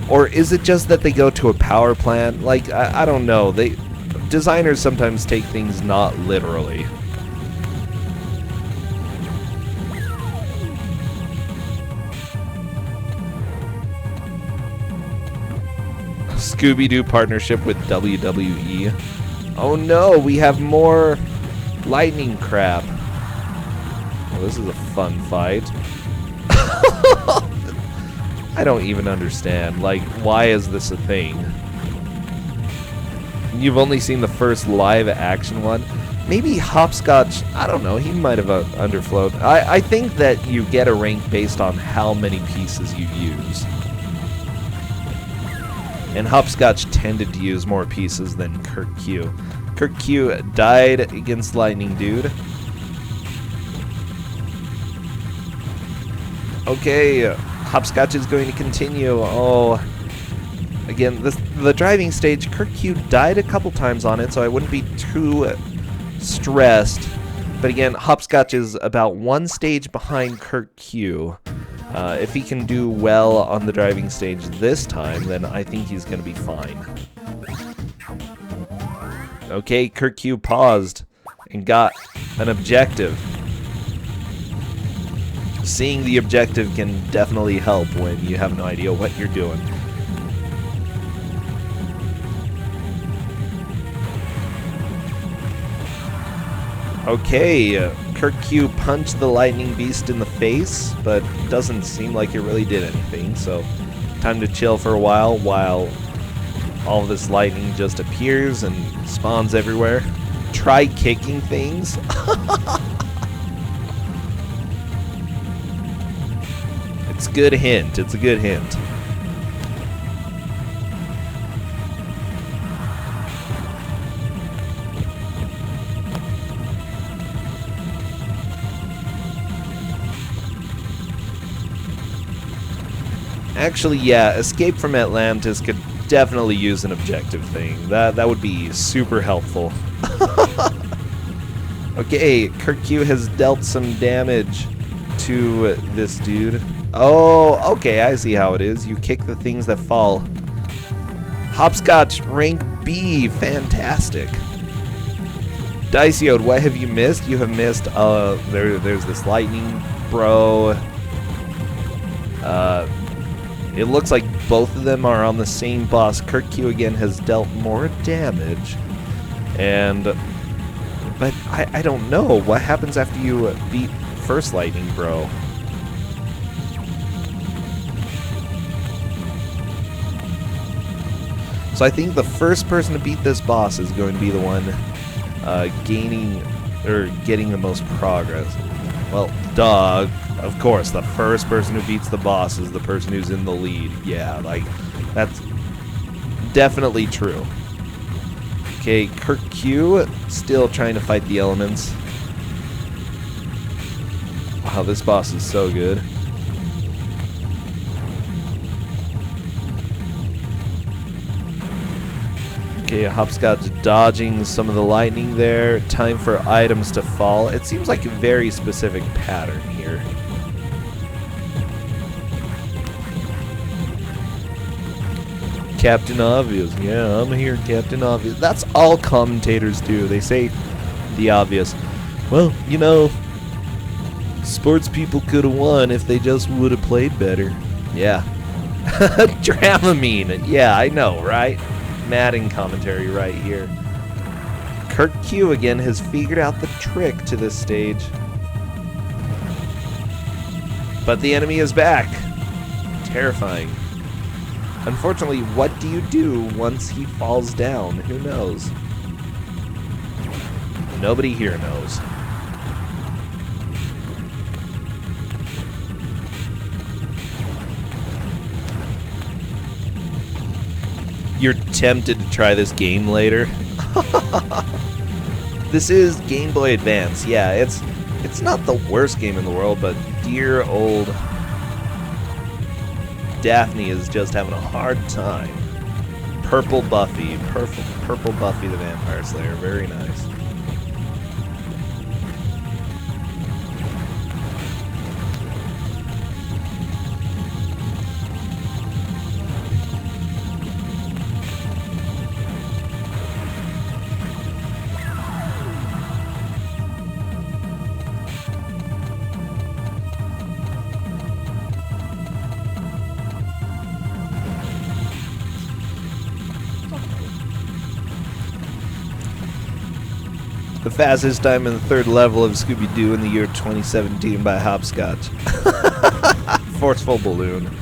Or is it just that they go to a power plant? Like, I don't know. Designers sometimes take things not literally. Scooby-Doo partnership with WWE. Oh no, we have more lightning crap. Well, this is a fun fight. I don't even understand. Like, why is this a thing? You've only seen the first live action one. Maybe Hopscotch, I don't know, he might have underflowed. I think that you get a rank based on how many pieces you use. And Hopscotch tended to use more pieces than Kirkq. Kirkq died against Lightning Dude. Okay, Hopscotch is going to continue. Oh, again, the driving stage, Kirkq died a couple times on it, so I wouldn't be too stressed. But again, Hopscotch is about one stage behind Kirkq. If he can do well on the driving stage this time, then I think he's going to be fine. Okay, Kirkq paused and got an objective. Seeing the objective can definitely help when you have no idea what you're doing. Okay, Kirkq punched the lightning beast in the face, but doesn't seem like it really did anything, so time to chill for a while all of this lightning just appears and spawns everywhere. Try kicking things. It's a good hint. It's a good hint. Actually, yeah, Escape from Atlantis could definitely use an objective thing. That would be super helpful. Okay, Kirkq has dealt some damage to this dude. Oh, okay, I see how it is. You kick the things that fall. Hopscotch, rank B, fantastic. Diceyode, what have you missed? You have missed, there's this lightning bro. It looks like both of them are on the same boss. Kirkq again has dealt more damage. But I don't know. What happens after you beat first lightning bro? So I think the first person to beat this boss is going to be the one getting the most progress. Well, duh, of course, the first person who beats the boss is the person who's in the lead. Yeah, like, that's definitely true. Okay, Kirkq still trying to fight the elements. Wow, this boss is so good. Okay, Hopscotch dodging some of the lightning there. Time for items to fall. It seems like a very specific pattern here. Captain Obvious. Yeah, I'm here, Captain Obvious. That's all commentators do. They say the obvious. Well, you know, sports people could have won if they just would have played better. Yeah. Dramamine. Yeah, I know, right? Madden commentary right here. Kirkq again has figured out the trick to this stage. But the enemy is back. Terrifying. Unfortunately, what do you do once he falls down? Who knows? Nobody here knows. You're tempted to try this game later. This is Game Boy Advance. Yeah, it's not the worst game in the world, but dear old Daphne is just having a hard time. Purple Buffy. Purple Buffy the Vampire Slayer. Very nice. The fastest time in the third level of Scooby-Doo in the year 2017 by Hopscotch. Forceful balloon.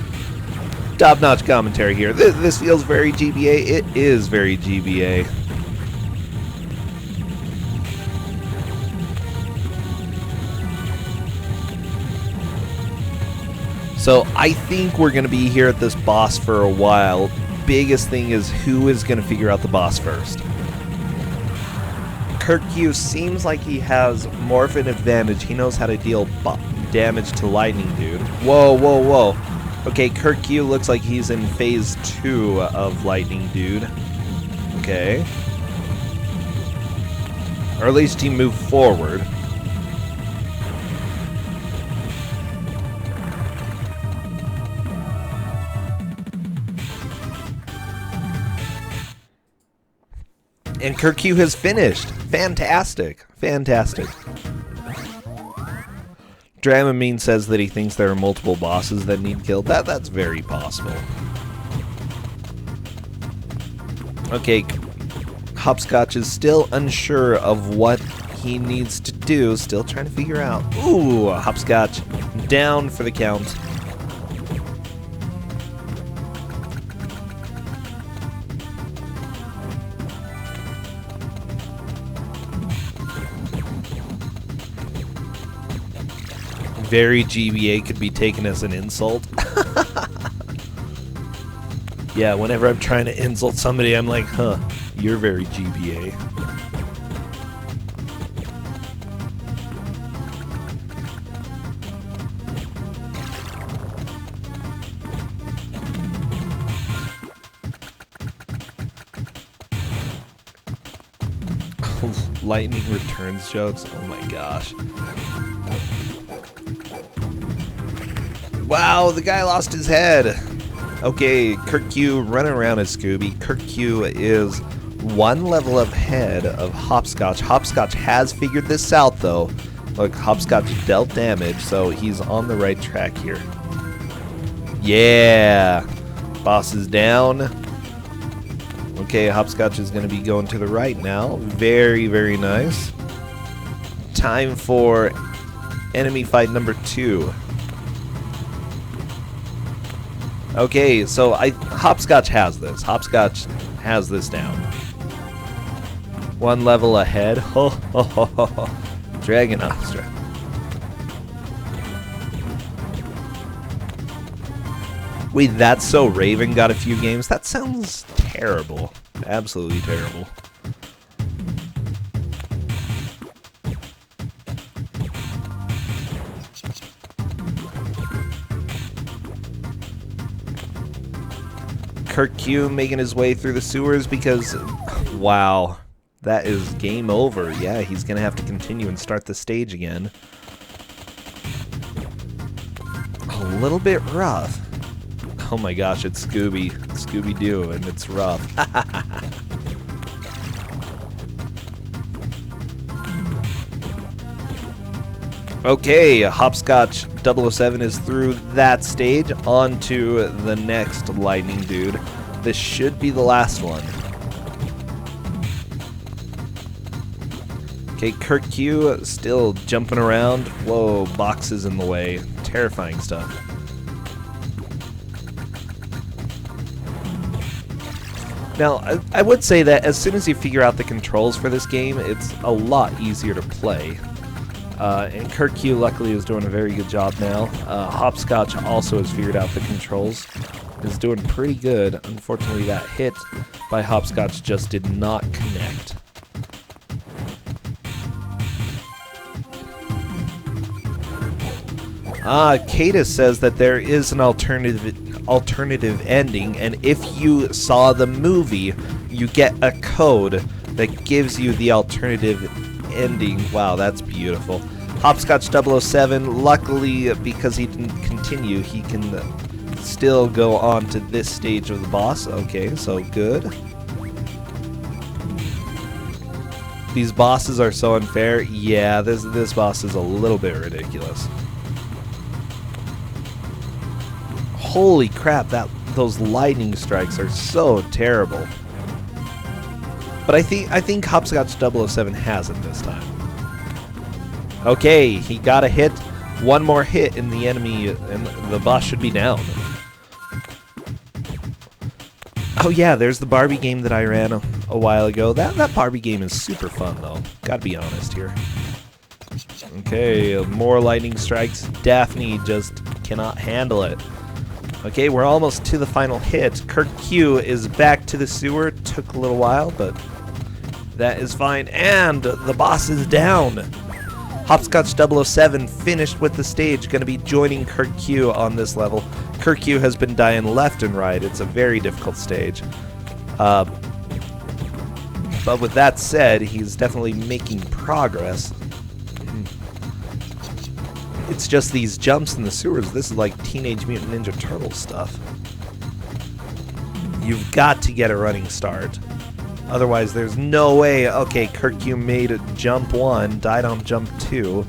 Top-notch commentary here. This feels very GBA. It is very GBA. So I think we're going to be here at this boss for a while. Biggest thing is who is going to figure out the boss first. Kirkq seems like he has more of an advantage. He knows how to deal damage to lightning, dude. Whoa, whoa, whoa. Okay, Kirkq looks like he's in phase 2 of lightning, dude. Okay. Or at least he moved forward. And Kirkq has finished. Fantastic. Fantastic. Dramamine says that he thinks there are multiple bosses that need killed. That's very possible. Okay. Hopscotch is still unsure of what he needs to do. Still trying to figure out. Ooh, Hopscotch down for the count. Very GBA could be taken as an insult. Yeah, whenever I'm trying to insult somebody, I'm like, huh, you're very GBA. Lightning returns jokes? Oh my gosh. Wow, the guy lost his head. Okay, Kirkq running around as Scooby. Kirkq is one level ahead of Hopscotch. Hopscotch has figured this out, though. Look, Hopscotch dealt damage, so he's on the right track here. Yeah! Boss is down. Okay, Hopscotch is going to be going to the right now. Very, very nice. Time for enemy fight number 2. Okay, so Hopscotch has this. Hopscotch has this down. One level ahead. Ho ho ho ho ho. Dragon Astra. Wait, that's so Raven got a few games? That sounds terrible. Absolutely terrible. Kirkq making his way through the sewers because, wow, that is game over. Yeah, he's going to have to continue and start the stage again. A little bit rough. Oh my gosh, it's Scooby-Doo, and it's rough. Okay, hopscotch007 is through that stage. On to the next lightning dude. This should be the last one. Okay, Kirkq still jumping around. Whoa, boxes in the way. Terrifying stuff. Now, I would say that as soon as you figure out the controls for this game, it's a lot easier to play. And Kirkq luckily is doing a very good job now. Hopscotch also has figured out the controls. Is doing pretty good. Unfortunately, that hit by Hopscotch just did not connect. Cadus says that there is an alternative ending, and if you saw the movie, you get a code that gives you the alternative ending. Wow, that's beautiful. Hopscotch007, luckily, because he didn't continue, he can still go on to this stage of the boss. Okay, so good. These bosses are so unfair. Yeah, this boss is a little bit ridiculous. Holy crap, those lightning strikes are so terrible. But I think Hopscotch007 has it this time. Okay, he got a hit. One more hit in the enemy, and the boss should be down. Oh yeah, there's the Barbie game that I ran a while ago. That Barbie game is super fun, though. Gotta be honest here. Okay, more lightning strikes. Daphne just cannot handle it. Okay, we're almost to the final hit. Kirkq is back to the sewer. Took a little while, but that is fine. And the boss is down. Hopscotch007 finished with the stage. Going to be joining Kirkq on this level. Kirkq has been dying left and right. It's a very difficult stage. But with that said, he's definitely making progress. It's just these jumps in the sewers. This is like Teenage Mutant Ninja Turtles stuff. You've got to get a running start. Otherwise, there's no way. Okay, Kirkq made jump 1, died on jump 2.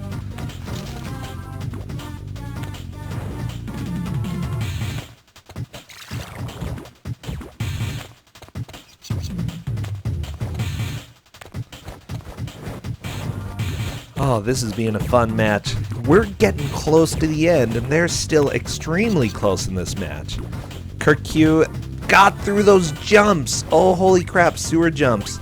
Oh, this is being a fun match. We're getting close to the end, and they're still extremely close in this match. Kirkq got through those jumps. Oh, holy crap, sewer jumps.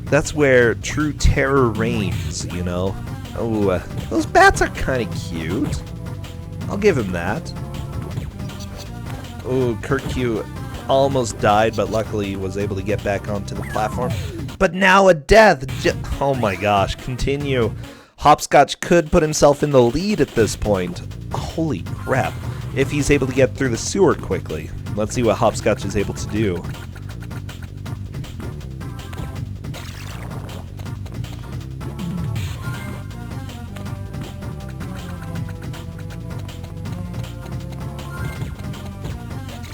That's where true terror reigns, you know. Oh, those bats are kind of cute. I'll give him that. Oh, Kirkq almost died, but luckily was able to get back onto the platform. But now a death. Oh my gosh, continue. Hopscotch could put himself in the lead at this point. Holy crap. If he's able to get through the sewer quickly. Let's see what Hopscotch is able to do.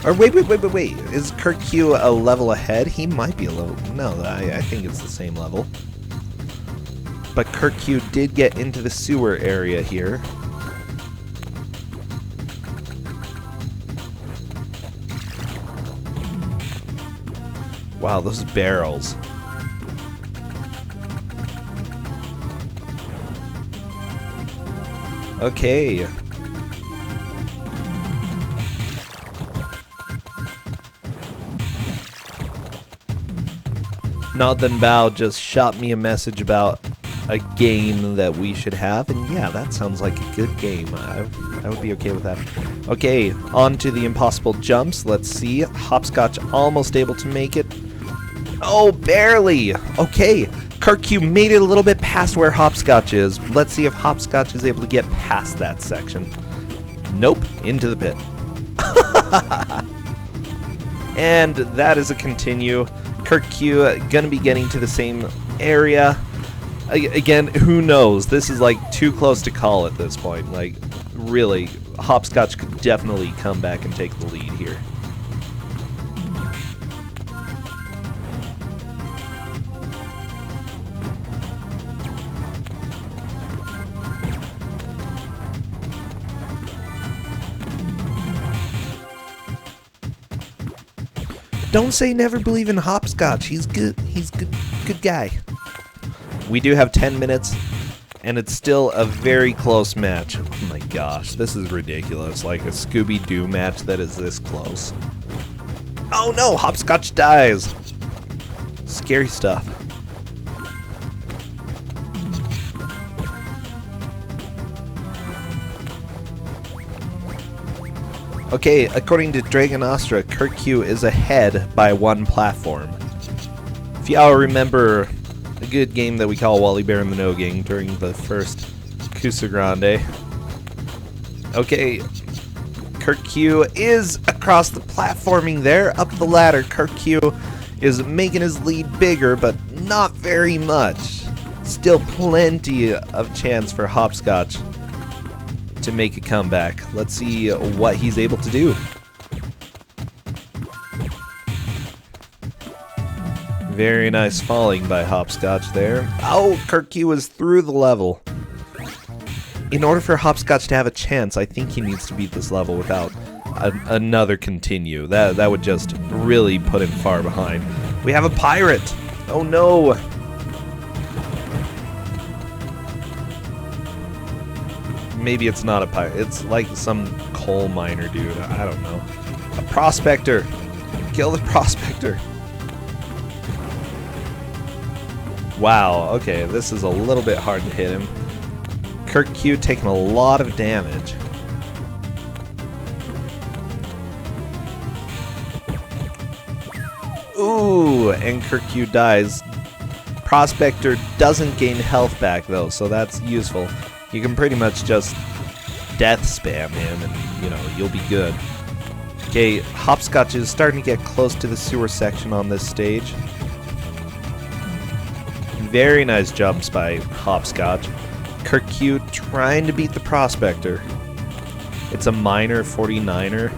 Or wait. Is Kirkq a level ahead? He might be a level... No, I think it's the same level. But Kirkq did get into the sewer area here. Wow, those barrels. Okay. Not Then Bow just shot me a message about a game that we should have, and yeah, that sounds like a good game. I would be okay with that. Okay, on to the impossible jumps. Let's see. Hopscotch almost able to make it. Oh, barely! Okay, Kirkq made it a little bit past where Hopscotch is. Let's see if Hopscotch is able to get past that section. Nope, into the pit. And that is a continue. Kirkq gonna be getting to the same area. Again, who knows? This is like too close to call at this point. Like, really, Hopscotch could definitely come back and take the lead here. Don't say never believe in Hopscotch. He's good. He's good guy. We do have 10 minutes, and it's still a very close match. Oh my gosh, this is ridiculous. Like a Scooby-Doo match that is this close. Oh no, Hopscotch dies. Scary stuff. Okay, according to Dragon Astra, Kirkq is ahead by 1 platform. If y'all remember a good game that we call Wally Bear and the No Gang during the first Twosogrande. Okay, Kirkq is across the platforming there, up the ladder. Kirkq is making his lead bigger, but not very much. Still plenty of chance for Hopscotch to make a comeback. Let's see what he's able to do. Very nice falling by Hopscotch there. Oh, Kirkq was through the level. In order for Hopscotch to have a chance, I think he needs to beat this level without another continue. That would just really put him far behind. We have a pirate! Oh no! Maybe it's not a pirate. It's like some coal miner dude. I don't know. A prospector! Kill the prospector! Wow, okay, this is a little bit hard to hit him. Kirkq taking a lot of damage. Ooh, and Kirkq dies. Prospector doesn't gain health back though, so that's useful. You can pretty much just death spam him and, you know, you'll be good. Okay, Hopscotch is starting to get close to the sewer section on this stage. Very nice jumps by Hopscotch. Kirkq trying to beat the Prospector. It's a minor 49er.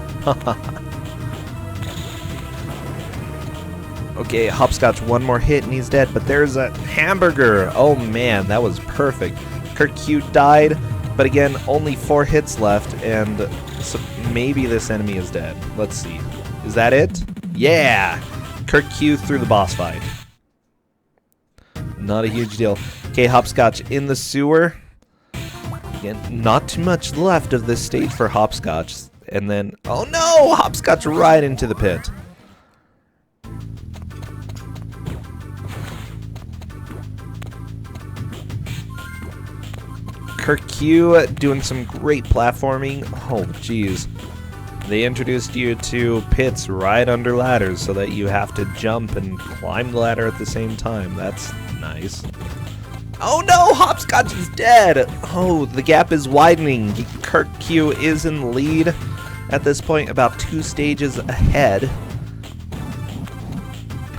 Okay, Hopscotch, one more hit and he's dead, but there's a hamburger. Oh man, that was perfect. Kirkq died, but again, only 4 hits left, and so maybe this enemy is dead. Let's see. Is that it? Yeah! Kirkq through the boss fight. Not a huge deal. Okay, Hopscotch in the sewer. Again, not too much left of this stage for Hopscotch. And then, oh no! Hopscotch right into the pit. Kirkq doing some great platforming. Oh, jeez. They introduced you to pits right under ladders so that you have to jump and climb the ladder at the same time. That's nice. Oh no! Hopscotch is dead! Oh, the gap is widening. Kirkq is in the lead at this point, about 2 stages ahead.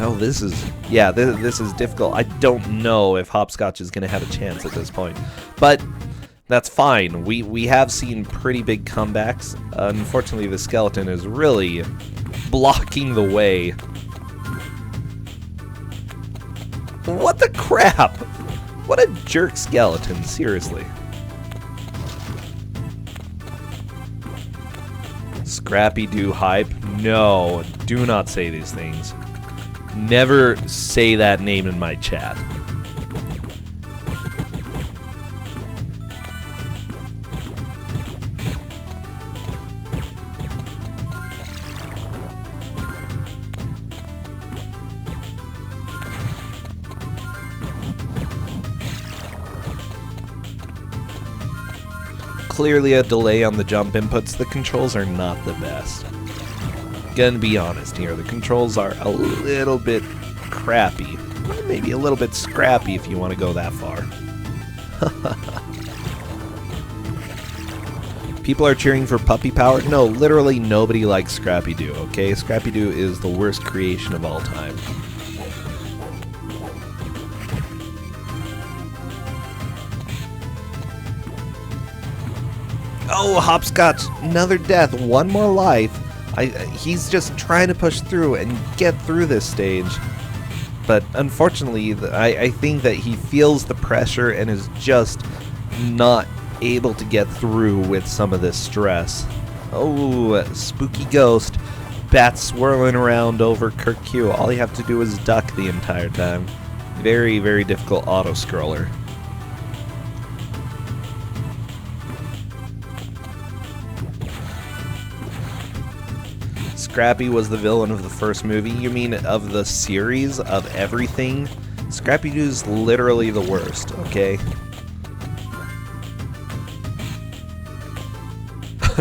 Oh, this is... yeah, this is difficult. I don't know if Hopscotch is going to have a chance at this point. But that's fine. We have seen pretty big comebacks. Unfortunately, the skeleton is really blocking the way. What the crap? What a jerk skeleton, seriously. Scrappy-Doo hype? No, do not say these things. Never say that name in my chat. clearly a delay on the jump inputs. The controls are not the best. Gonna be honest here, the controls are a little bit crappy. Maybe a little bit scrappy if you want to go that far. People are cheering for puppy power? No, literally nobody likes Scrappy-Doo, okay? Scrappy-Doo is the worst creation of all time. Oh, hopscotch! Another death, one more life. He's just trying to push through and get through this stage. But unfortunately, I think that he feels the pressure and is just not able to get through with some of this stress. Oh, spooky ghost. Bats swirling around over Kirkq. All you have to do is duck the entire time. Very, very difficult auto-scroller. Scrappy was the villain of the first movie? You mean of the series, of everything? Scrappy-Doo's literally the worst, okay?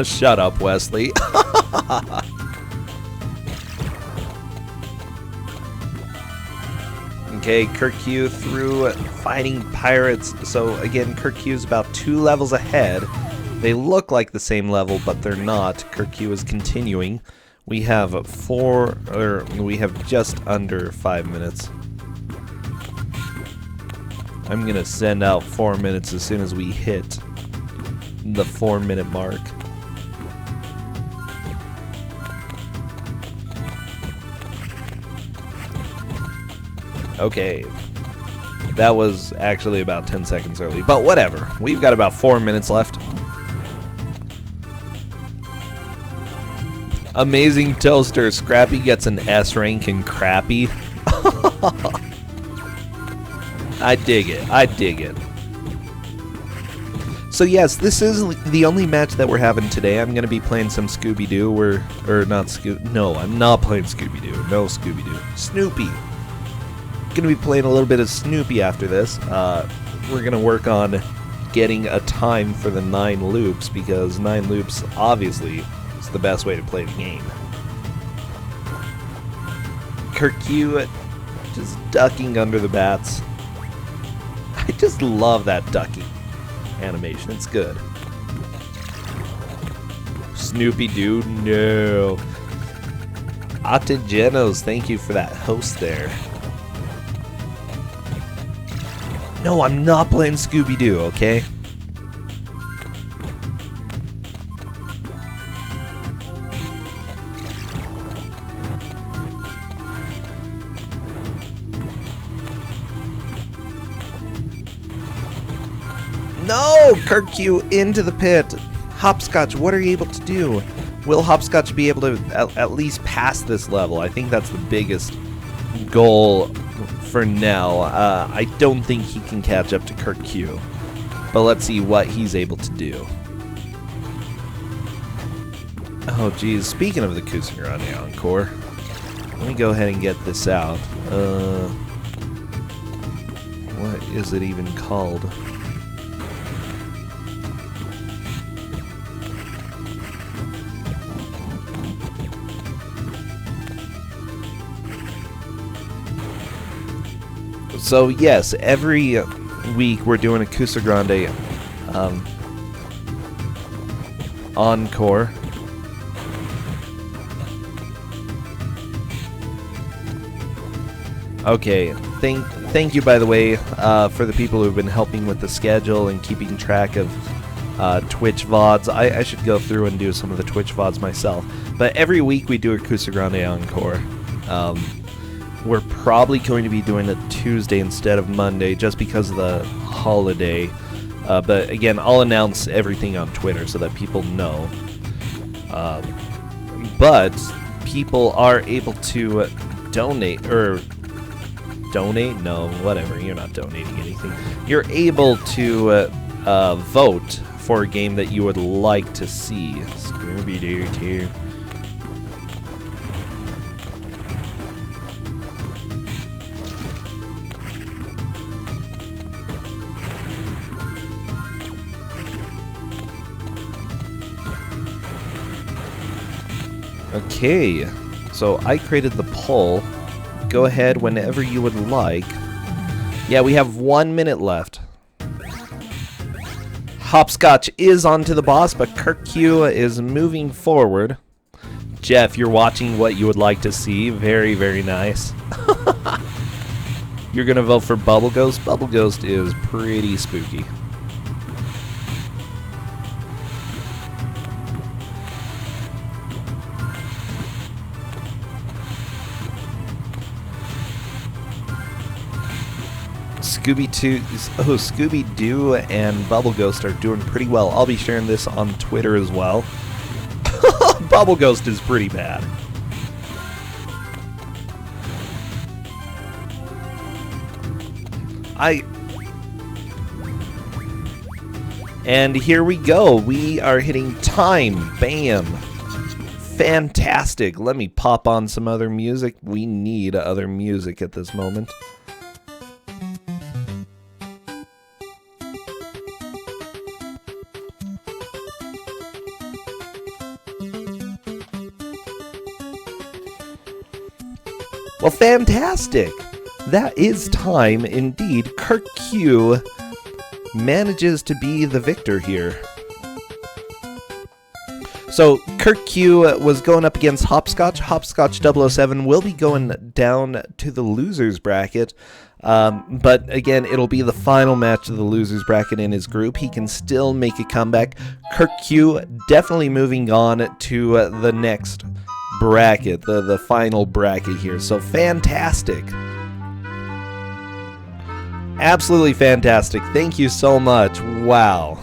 Shut up, Wesley. Okay, Kirkq through fighting pirates. So again, Kirkq's about 2 levels ahead. They look like the same level, but they're not. Kirkq is continuing. We have we have just under 5 minutes. I'm gonna send out 4 minutes as soon as we hit the 4-minute mark. Okay, that was actually about 10 seconds early, but whatever. We've got about 4 minutes left. Amazing toaster. Scrappy gets an S rank in crappy. I dig it. I dig it. So yes, this is the only match that we're having today. I'm gonna be playing some Scooby-Doo. No, I'm not playing Scooby-Doo. No Scooby-Doo. Snoopy. Gonna be playing a little bit of Snoopy after this. We're gonna work on getting a time for the 9 loops, because 9 loops obviously is the best way to play the game. Kirkq just ducking under the bats. I just love that ducking animation. It's good. Snoopy-Doo, no. Atagenos, thank you for that host there. No, I'm not playing Scooby-Doo, okay? No! Kirkq into the pit. Hopscotch, what are you able to do? Will Hopscotch be able to at least pass this level? I think that's the biggest goal for now. I don't think he can catch up to Kirkq, but let's see what he's able to do. Oh geez, speaking of the Twosogrande Encore, let me go ahead and get this out. What is it even called? So yes, every week we're doing a Twosogrande Encore. Okay, thank you, by the way, for the people who've been helping with the schedule and keeping track of Twitch VODs. I should go through and do some of the Twitch VODs myself. But every week we do a Twosogrande Encore. We're probably going to be doing it Tuesday instead of Monday just because of the holiday. But again, I'll announce everything on Twitter so that people know. But people are able to donate, or donate? No, whatever. You're not donating anything. You're able to vote for a game that you would like to see. Scooby-Doo 2. Okay, so I created the poll. Go ahead whenever you would like. Yeah, we have 1 minute left. Hopscotch is onto the boss, but Kirkq is moving forward. Jeff, you're watching what you would like to see. Very, very nice. You're gonna vote for Bubble Ghost. Bubble Ghost is pretty spooky. Scooby-Doo and Bubble Ghost are doing pretty well. I'll be sharing this on Twitter as well. Bubble Ghost is pretty bad. And here we go. We are hitting time. Bam. Fantastic. Let me pop on some other music. We need other music at this moment. Well, fantastic! That is time indeed. Kirkq manages to be the victor here. So, Kirkq was going up against Hopscotch. Hopscotch007 will be going down to the losers bracket. But again, it'll be the final match of the losers bracket in his group. He can still make a comeback. Kirkq definitely moving on to the next bracket, the final bracket here. So fantastic. Absolutely fantastic. Thank you so much. Wow.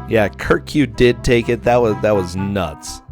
Yeah, Kirkq did take it. That was nuts.